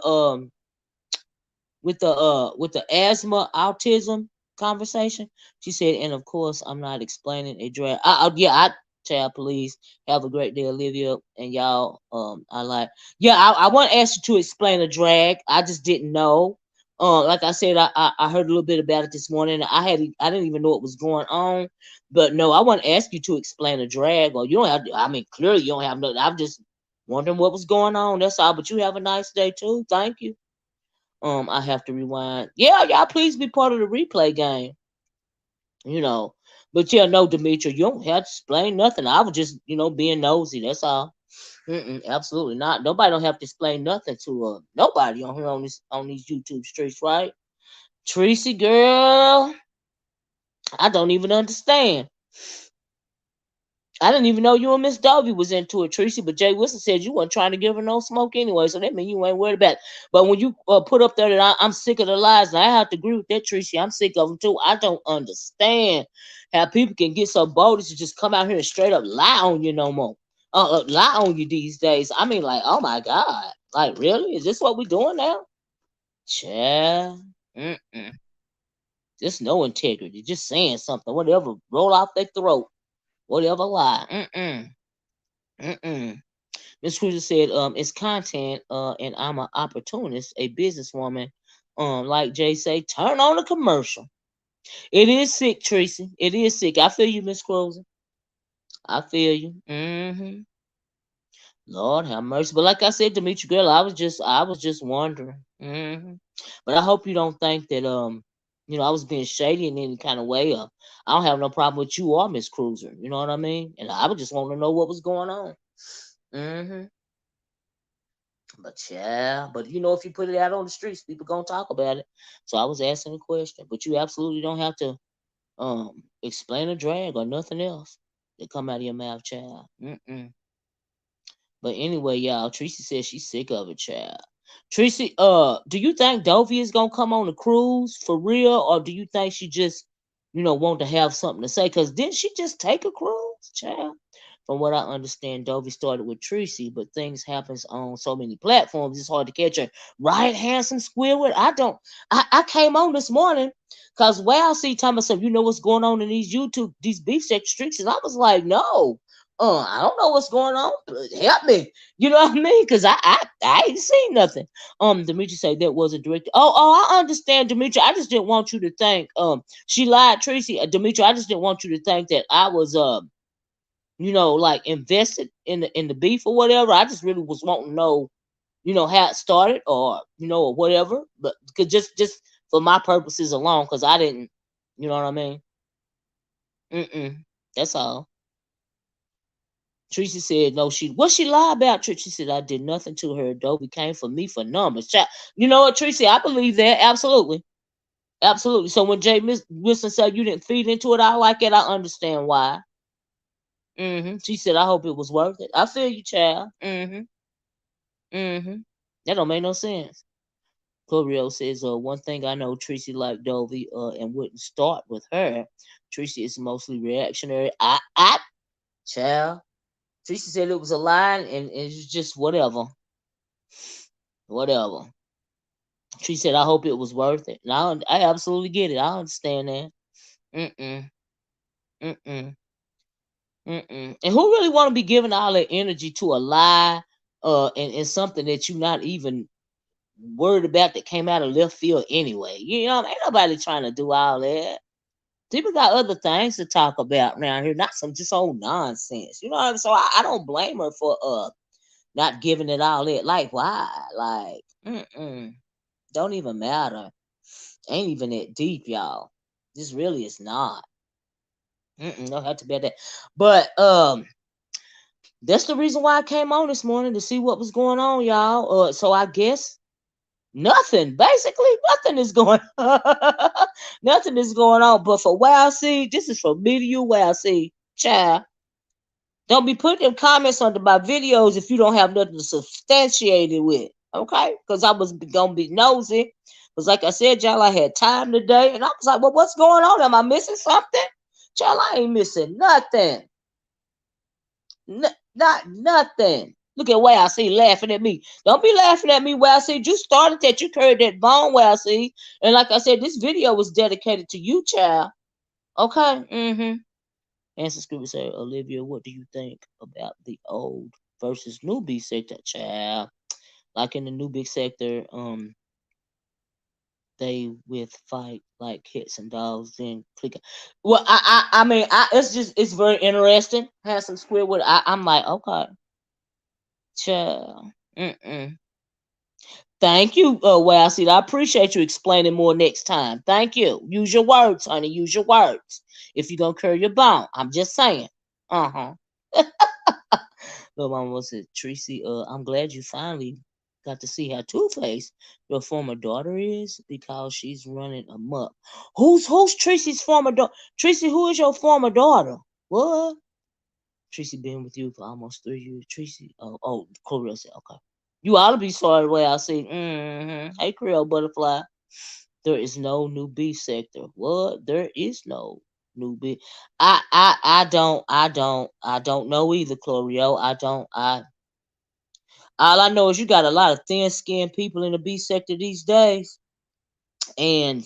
asthma autism conversation. She said, and of course, I'm not explaining a drag. Yeah, I child, please have a great day, Olivia, and y'all. I like, yeah, I want to ask you to explain a drag. I just didn't know. Like I said, I heard a little bit about it this morning. I didn't even know what was going on, but no, I want to ask you to explain a drag, or you don't have to. I mean, clearly you don't have no. I'm just wondering what was going on. That's all. But you have a nice day too. Thank you. I have to rewind. Yeah, y'all please be part of the replay game. You know. But yeah, no, Demetria, you don't have to explain nothing. I was just, being nosy. That's all. Absolutely not. Nobody don't have to explain nothing to nobody on here on these YouTube streets, right? Tracy, girl, I don't even understand. I didn't even know you and Miss Dovey was into it, Tracy. But Jay Wilson said you weren't trying to give her no smoke anyway, so that means you ain't worried about it. But when you put up there that I'm sick of the lies, and I have to agree with that, Tracy. I'm sick of them too. I don't understand how people can get so bold as to just come out here and straight up lie on you no more. Lie on you these days. I mean, like, oh my God, like really? Is this what we doing now? Child, mm-mm. Just no integrity, just saying something, whatever, roll off their throat, whatever lie. Mm-mm. Miss Cruiser said, it's content, and I'm an opportunist, a businesswoman. Like Jay say, turn on the commercial. It is sick, Tracy. It is sick. I feel you, Miss Cruiser. I feel you. Lord have mercy. But like I said, Demetri girl, I was just wondering. But I hope you don't think that I was being shady in any kind of way. I don't have no problem with you or Miss Cruiser. You know what I mean? And I would just want to know what was going on. hmm But yeah, but if you put it out on the streets, people gonna talk about it. So I was asking a question, but you absolutely don't have to explain a drag or nothing else that come out of your mouth, child. But anyway, y'all, Tracy says she's sick of it, child. Tracy, do you think Dovey is gonna come on the cruise for real, or do you think she just, want to have something to say? Cause didn't she just take a cruise, child? From what I understand, Dovey started with Tracy, but things happens on so many platforms, it's hard to catch her. Right, handsome Squidward? I came on this morning because Wow see talking about something, what's going on in these YouTube, these beef sex streets, and I was like, no. I don't know what's going on. But help me. You know what I mean? Because I ain't seen nothing. Demetri said that was a director. Oh, I understand, Demetri. I just didn't want you to think. She lied, Tracy. Demetri, I just didn't want you to think that I was like invested in the beef or whatever. I just really was wanting to know, how it started or whatever. But cause just for my purposes alone, because I didn't, you know what I mean? That's all. Tracy said, no, what she lied about, Tracy said, I did nothing to her. Adobe came for me for numbers. You know what, Tracy? I believe that. Absolutely. Absolutely. So when Jay Wilson said you didn't feed into it, I like it. I understand why. She said, I hope it was worth it. I feel you, child. Mm-hmm. That don't make no sense. Corio says, one thing I know, Tracy like Dovey, and wouldn't start with her. Tracy is mostly reactionary. Child. Tracy said it was a lie and it's just whatever. Whatever. She said, I hope it was worth it. And I absolutely get it. I understand that. Mm-mm. Mm-mm. Mm-mm. And who really want to be giving all that energy to a lie and something that you're not even worried about that came out of left field anyway? Ain't nobody trying to do all that. People got other things to talk about around here, not some just old nonsense. You know what I mean? So I don't blame her for not giving it all that. Like, why? Like, don't even matter. Ain't even that deep, y'all. This really is not. Don't have to bet that. But that's the reason why I came on this morning to see what was going on, y'all. So I guess nothing. Basically, nothing is going nothing is going on. But for Wow See, this is from me to you, Wow See. Child. Don't be putting them comments under my videos if you don't have nothing to substantiate it with. Okay? Because I was gonna be nosy. Because like I said, y'all, I had time today. And I was like, well, what's going on? Am I missing something? Y'all, I ain't missing nothing. Not nothing. Look at where I see laughing at me. Don't be laughing at me where I see you started that. You carried that bone where I see. And like I said, this video was dedicated to you, child. Okay? Answer scripture say, Olivia, what do you think about the old versus new B sector, child? Like in the new big sector, they with fight like cats and dogs, then click. Well, I mean, it's very interesting. Handsome Square with I'm like, okay, child. Thank you, well, see, I appreciate you explaining more next time. Thank you. Use your words, honey. Use your words. If you're gonna carry your bone, I'm just saying. Little mama said, Tracy, I'm glad you finally got to see how Two-Face, your former daughter, is because she's running amok. Who's Tracy's former daughter? Tracy, who is your former daughter? What? Tracy been with you for almost 3 years. Tracy, Clover said, okay. You ought to be sorry the way I say, hey, Creole Butterfly. There is no new B sector. What? There is no new B. I don't know either, Clorio. All I know is you got a lot of thin skinned people in the B sector these days. And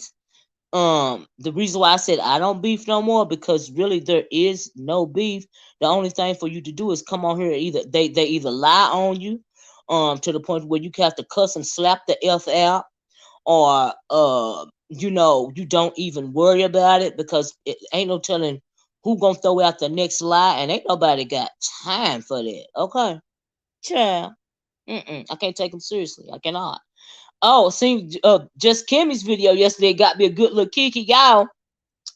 the reason why I said I don't beef no more, because really there is no beef. The only thing for you to do is come on here, either they either lie on you to the point where you have to cuss and slap the F out, or you don't even worry about it, because it ain't no telling who gonna throw out the next lie, and ain't nobody got time for that. Okay, child. I can't take them seriously. I cannot. Oh, see, just Kimmy's video yesterday got me a good little kiki, y'all.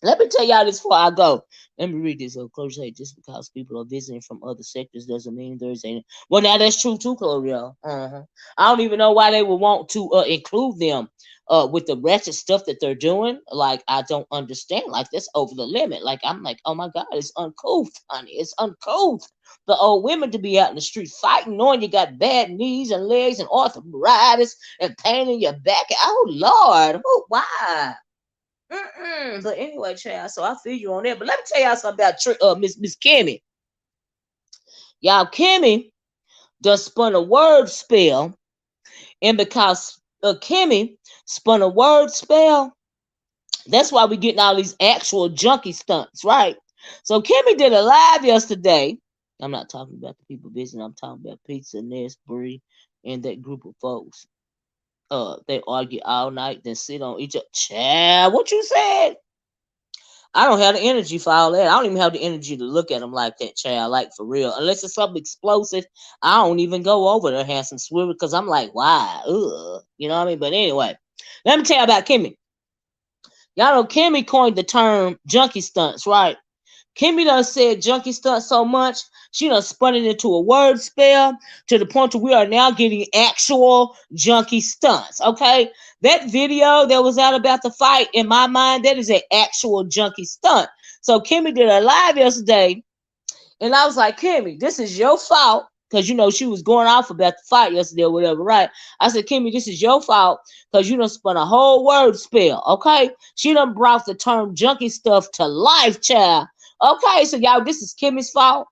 Let me tell y'all this before I go. Let me read this. Chloe said, just because people are visiting from other sectors doesn't mean there's any. Well, now that's true too, Chloe. I don't even know why they would want to include them with the ratchet stuff that they're doing. Like, I don't understand. Like, that's over the limit. Like, I'm like, oh my God, it's uncouth, honey. It's uncouth. The old women to be out in the street fighting, knowing you got bad knees and legs and arthritis and pain in your back. Oh Lord, why? But anyway, child, so I feel you on that. But let me tell y'all something about Miss Kimmy. Y'all, Kimmy done spun a word spell, and because Kimmy spun a word spell, that's why we getting all these actual junkie stunts, right? So Kimmy did a live yesterday. I'm not talking about the people visiting. I'm talking about Pizza, Ness, Bree, and that group of folks. They argue all night, then sit on each other. Child, what you said? I don't have the energy for all that. I don't even have the energy to look at them like that, child. Like, for real. Unless it's something explosive, I don't even go over there, Handsome Swivel, because I'm like, why? Ugh. You know what I mean? But anyway, let me tell you about Kimmy. Y'all know Kimmy coined the term junkie stunts, right? Kimmy done said junkie stunt so much, she done spun it into a word spell to the point where we are now getting actual junkie stunts. Okay, that video that was out about the fight, in my mind, that is an actual junkie stunt. So Kimmy did a live yesterday, and I was like, Kimmy, this is your fault. Because, she was going off about the fight yesterday or whatever, right? I said, Kimmy, this is your fault because you done spun a whole word spell, okay? She done brought the term junkie stuff to life, child. Okay, so y'all, this is Kimmy's fault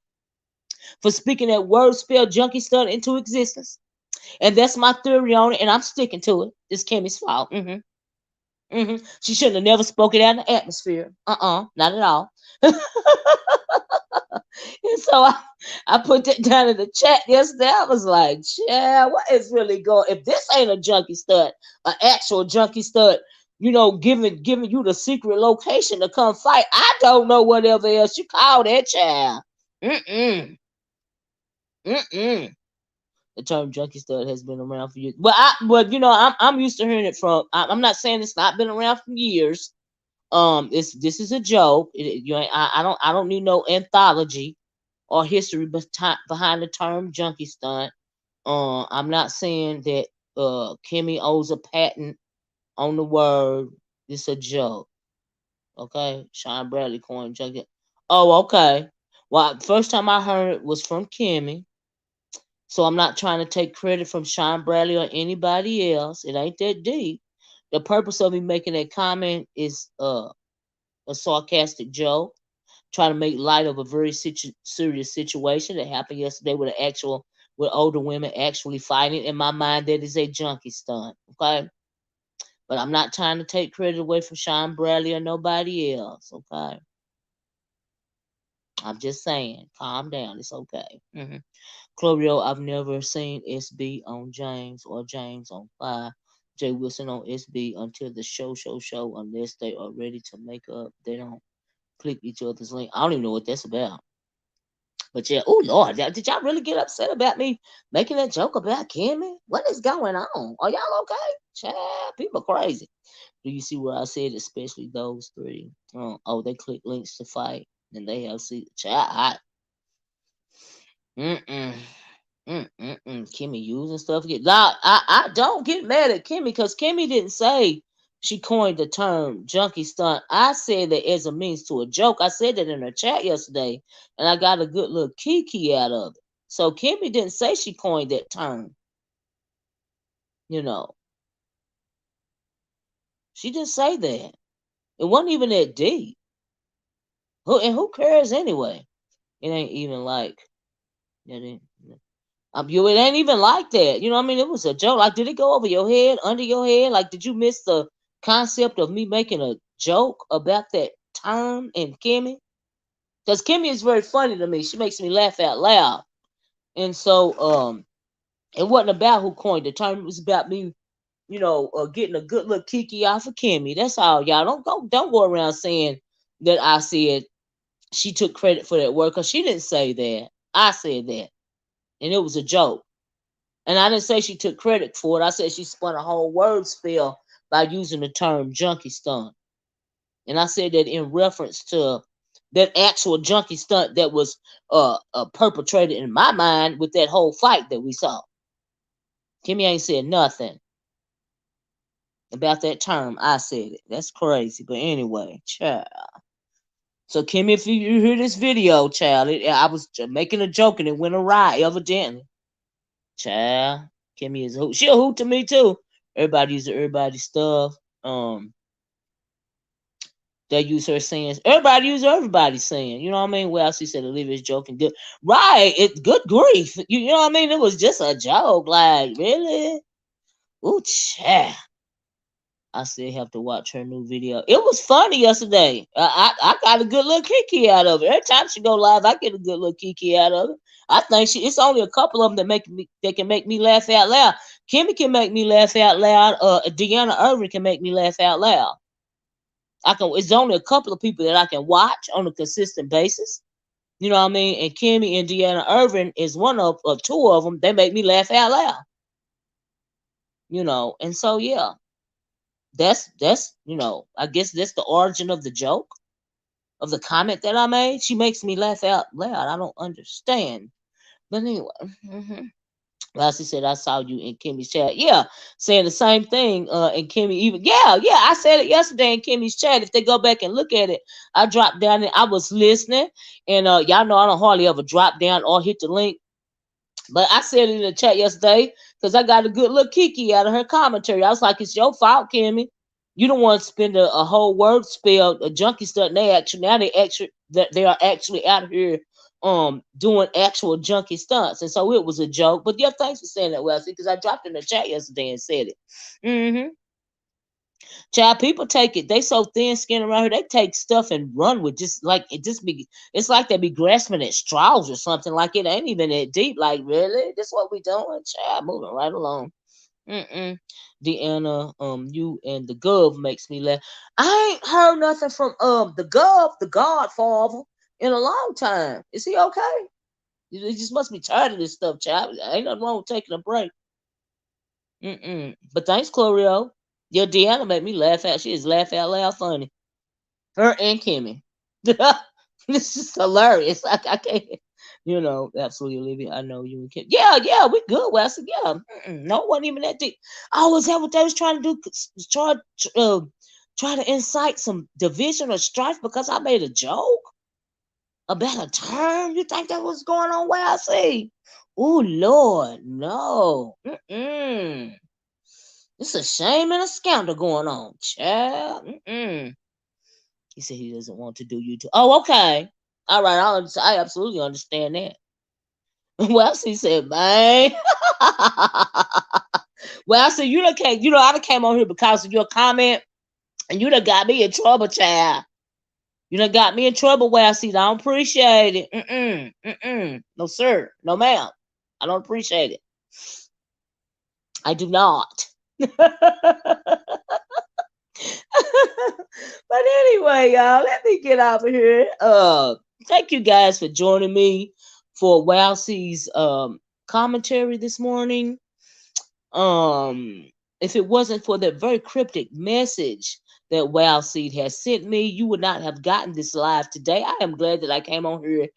for speaking that word spell junkie stuff into existence. And that's my theory on it, and I'm sticking to it. It's Kimmy's fault. She shouldn't have never spoken out in the atmosphere. Not at all. And so I put that down in the chat yesterday. I was like, yeah, what is really going? If this ain't a junkie stud, an actual junkie stud, giving you the secret location to come fight, I don't know whatever else you call that, child. Mm-mm. The term junkie stud has been around for years. But I'm used to hearing it from. I'm not saying it's not been around for years. This is a joke. I don't need no anthology or history behind the term junkie stunt. I'm not saying that Kimmy owes a patent on the word. It's a joke. Okay, Sean Bradley coined junkie. Oh, okay. Well, first time I heard it was from Kimmy. So I'm not trying to take credit from Sean Bradley or anybody else. It ain't that deep. The purpose of me making that comment is a sarcastic joke, trying to make light of a very serious situation that happened yesterday with older women actually fighting. In my mind, that is a junkie stunt. Okay, but I'm not trying to take credit away from Sean Bradley or nobody else. Okay, I'm just saying, calm down. It's okay. Chlorio, I've never seen SB on James or James on Fire. Jay Wilson on SB until the show, unless they are ready to make up. They don't click each other's link. I don't even know what that's about. But yeah, oh Lord, did y'all really get upset about me making that joke about Kimmy? What is going on? Are y'all okay? Child, people crazy. Do you see where I said especially those three? They click links to fight and they have see child. Mm-mm. Kimmy using stuff again. Now, I don't get mad at Kimmy because Kimmy didn't say she coined the term junkie stunt. I said that as a means to a joke. I said that in her chat yesterday, and I got a good little kiki out of it. So Kimmy didn't say she coined that term. You know, she didn't say that. It wasn't even that deep. Who cares anyway? It ain't even like it ain't. It ain't even like that. You know what I mean? It was a joke. Like, did it go over your head, under your head? Like, did you miss the concept of me making a joke about that term and Kimmy? Because Kimmy is very funny to me. She makes me laugh out loud. And so, it wasn't about who coined the term. It was about me, getting a good little kiki off of Kimmy. That's all, y'all. Don't go around saying that I said she took credit for that word because she didn't say that. I said that, and it was a joke. And I didn't say she took credit for it. I said she spun a whole word spell by using the term junkie stunt. And I said that in reference to that actual junkie stunt that was perpetrated in my mind with that whole fight that we saw. Kimmy ain't said nothing about that term. I said it. That's crazy. But anyway, child. So Kimmy, if you hear this video, child, I was making a joke and it went awry, evidently. Child, Kimmy is a hoot. She a hoot to me too. Everybody uses everybody's stuff. They use her saying. Everybody use everybody's saying. You know what I mean? Well, she said Olivia's joking. Good, right? It good grief. You know what I mean? It was just a joke. Like really? Ooh, child. I still have to watch her new video. It was funny yesterday. I got a good little kiki out of it. Every time she go live, I get a good little kiki out of it. I think it's only a couple of them that can make me laugh out loud. Kimmy can make me laugh out loud. Deanna Irvin can make me laugh out loud. It's only a couple of people that I can watch on a consistent basis. You know what I mean? And Kimmy and Deanna Irvin is one of two of them. They make me laugh out loud. And so yeah. That's I guess that's the origin of the joke, of the comment that I made. She makes me laugh out loud. I don't understand. But anyway, Lassie said I saw you in Kimmy's chat. Yeah, saying the same thing. And Kimmy even I said it yesterday in Kimmy's chat. If they go back and look at it, I dropped down and I was listening. And y'all know I don't hardly ever drop down or hit the link. But I said it in the chat yesterday because I got a good little kiki out of her commentary. I was like, it's your fault, Kimmy. You don't want to spend a whole word spell, a junkie stunt. They are actually out here doing actual junkie stunts. And so it was a joke. But yeah, thanks for saying that, Wesley, because I dropped in the chat yesterday and said it. Child, people take it. They so thin skinned around here. They take stuff and run with just like it. It's like they be grasping at straws or something. Like it ain't even that deep. Like really, this what we doing? Child, moving right along. Deanna, you and the Gov makes me laugh. I ain't heard nothing from the Gov, the Godfather, in a long time. Is he okay? You just must be tired of this stuff, child. Ain't nothing wrong with taking a break. But thanks, Chlorio. Your Deanna made me laugh out. She is laugh out loud funny. Her and Kimmy. This is hilarious. I can't. Absolutely, Olivia. I know you and Kim. Yeah, we good. Well, I said, yeah. No one even that deep. Oh, was that what they was trying to do? Try to incite some division or strife because I made a joke about a term? You think that was going on where I see? Oh, Lord, no. It's a shame and a scandal going on, child. He said he doesn't want to do YouTube. Oh, okay. All right, I absolutely understand that. Well, she said, man. Well, I said, I done came on here because of your comment, and you done got me in trouble, child. You done got me in trouble, well, I see, I don't appreciate it. No, sir. No, ma'am. I don't appreciate it. I do not. But anyway, y'all, let me get out of here. Thank you guys for joining me for Wowsie's commentary this morning. If it wasn't for that very cryptic message that Wowseed has sent me, you would not have gotten this live today. I am glad that I came on here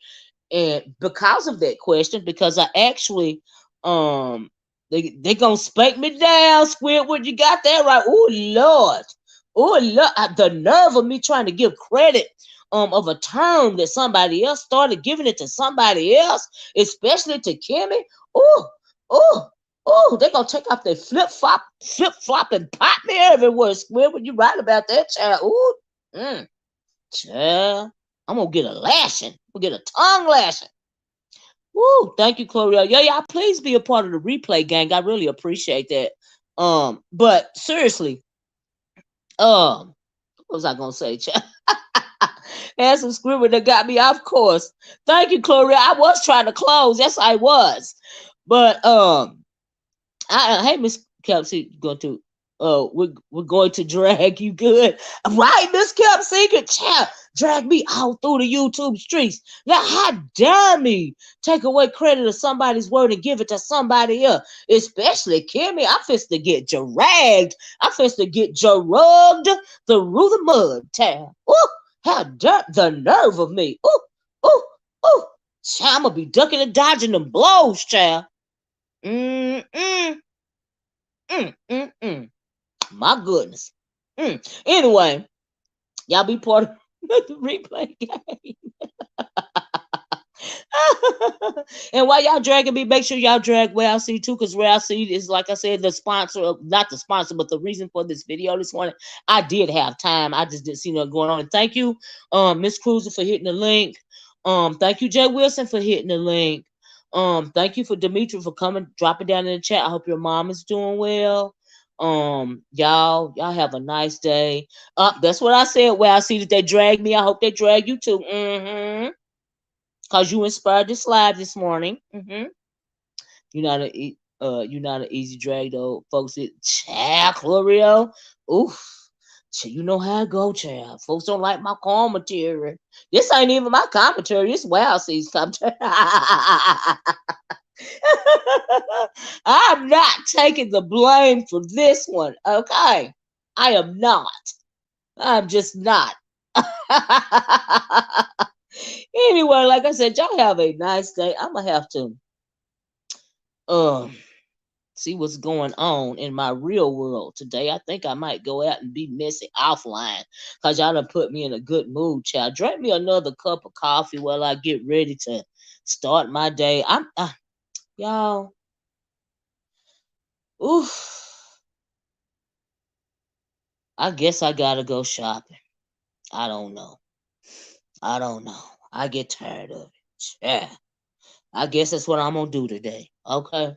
and because of that question, because I actually they gonna spank me down, Squidward. You got that right. Oh Lord. Oh Lord, the nerve of me trying to give credit of a term that somebody else started, giving it to somebody else, especially to Kimmy. Oh, they gonna take off their flip flop and pop me everywhere, Squidward. You right about that, child. Ooh, child. I'm gonna get a lashing. I'm gonna get a tongue lashing. Woo, thank you, Chloe. Yeah, please be a part of the replay gang. I really appreciate that. But seriously, what was I gonna say, child? Had some scribbler that got me off course. Thank you, Chloe. I was trying to close. Yes, I was. But hey, Miss Kelsey, we're going to drag you good, right, Miss Kelsey? Child, drag me out through the YouTube streets. Now, how dare me take away credit of somebody's word and give it to somebody else, especially Kimmy? I'm finna to get dragged. I'm finna to get drugged through the mud, child. Ooh, how dare the nerve of me? Ooh, child, I'm gonna be ducking and dodging them blows, child. My goodness. Anyway, y'all be part of the replay game. And while y'all dragging me, make sure y'all drag Well See too, because Well See is, like I said, the sponsor of, not the sponsor, but the reason for this video this morning. I did have time. I just didn't see nothing going on. And thank you, Miss Cruiser, for hitting the link. Thank you, Jay Wilson, for hitting the link. Thank you for Dimitri for coming, dropping down in the chat. I hope your mom is doing well. Y'all have a nice day. That's what I said. Well, I see that they dragged me. I hope they drag you too. Cause you inspired this live this morning. You're not an easy drag though, folks. Child, Chlorio. Oof. You know how it go, child. Folks don't like my commentary. This ain't even my commentary. It's Wow Sees commentary. I'm not taking the blame for this one, okay? I am not. I'm just not. Anyway, like I said, y'all have a nice day. I'm gonna have to see what's going on in my real world today. I think I might go out and be messy offline, because y'all done put me in a good mood, child. Drink me another cup of coffee while I get ready to start my day. Y'all. Oof. I guess I gotta go shopping. I don't know. I get tired of it. Yeah. I guess that's what I'm gonna do today. Okay.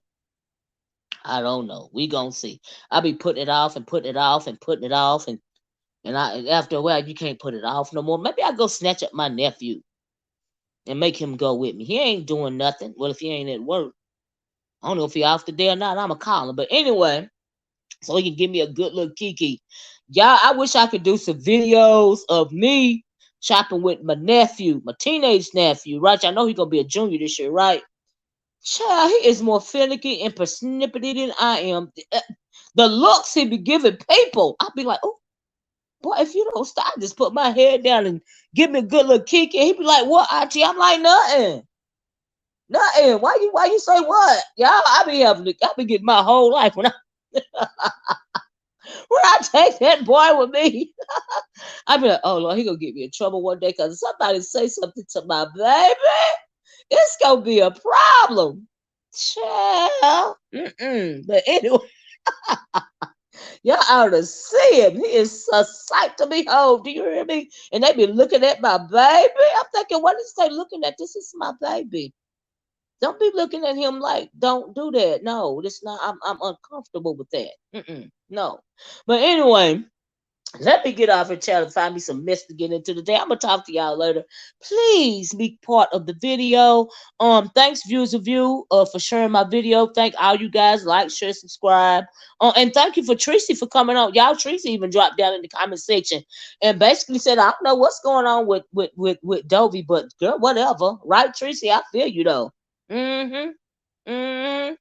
I don't know. We gonna see. I be putting it off and putting it off and putting it off, and after a while you can't put it off no more. Maybe I go snatch up my nephew and make him go with me. He ain't doing nothing. Well, if he ain't at work, I don't know if he off today or not. I'ma call him. But anyway, so he can give me a good little kiki. Y'all, I wish I could do some videos of me shopping with my nephew, my teenage nephew, right? I know he's gonna be a junior this year, right? Child, he is more finicky and persnippety than I am. The looks he be giving people, I be like, oh boy, if you don't stop, just put my head down and give me a good little kick. And he be like, what, Auntie? I'm like, nothing. Nothing. Why you say what? Y'all, I be getting my whole life when I take that boy with me. I be like, oh Lord, he gonna get me in trouble one day because somebody say something to my baby. It's gonna be a problem. Child. Mm-mm. But anyway, y'all ought to see him. He is a sight to behold. Do you hear me? And they be looking at my baby. I'm thinking, what is they looking at? This is my baby. Don't be looking at him like, don't do that. No, this not. I'm uncomfortable with that. Mm-mm. No. But anyway, let me get off and chat and find me some mess to get into today. I'm gonna talk to y'all later. Please be part of the video. Thanks viewers of you for sharing my video. Thank all you guys, like, share, subscribe. And thank you for Tracy for coming on. Y'all, Tracy even dropped down in the comment section and basically said, I don't know what's going on with Dovey, but girl, whatever. Right, Tracy? I feel you though. Mm-hmm. Mm-hmm.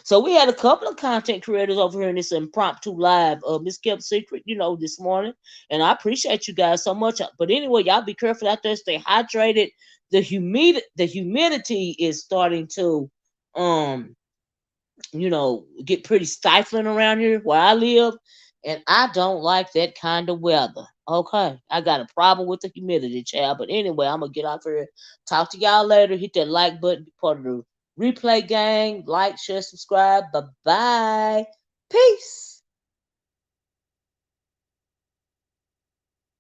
So we had a couple of content creators over here in this impromptu live, Miss Kept Secret, this morning, and I appreciate you guys so much. But anyway, y'all be careful out there, stay hydrated. The humidity is starting to, get pretty stifling around here where I live, and I don't like that kind of weather. Okay, I got a problem with the humidity, child. But anyway, I'm gonna get off here. Talk to y'all later. Hit that like button, be part of the replay gang. Like, share, subscribe. Bye bye. Peace.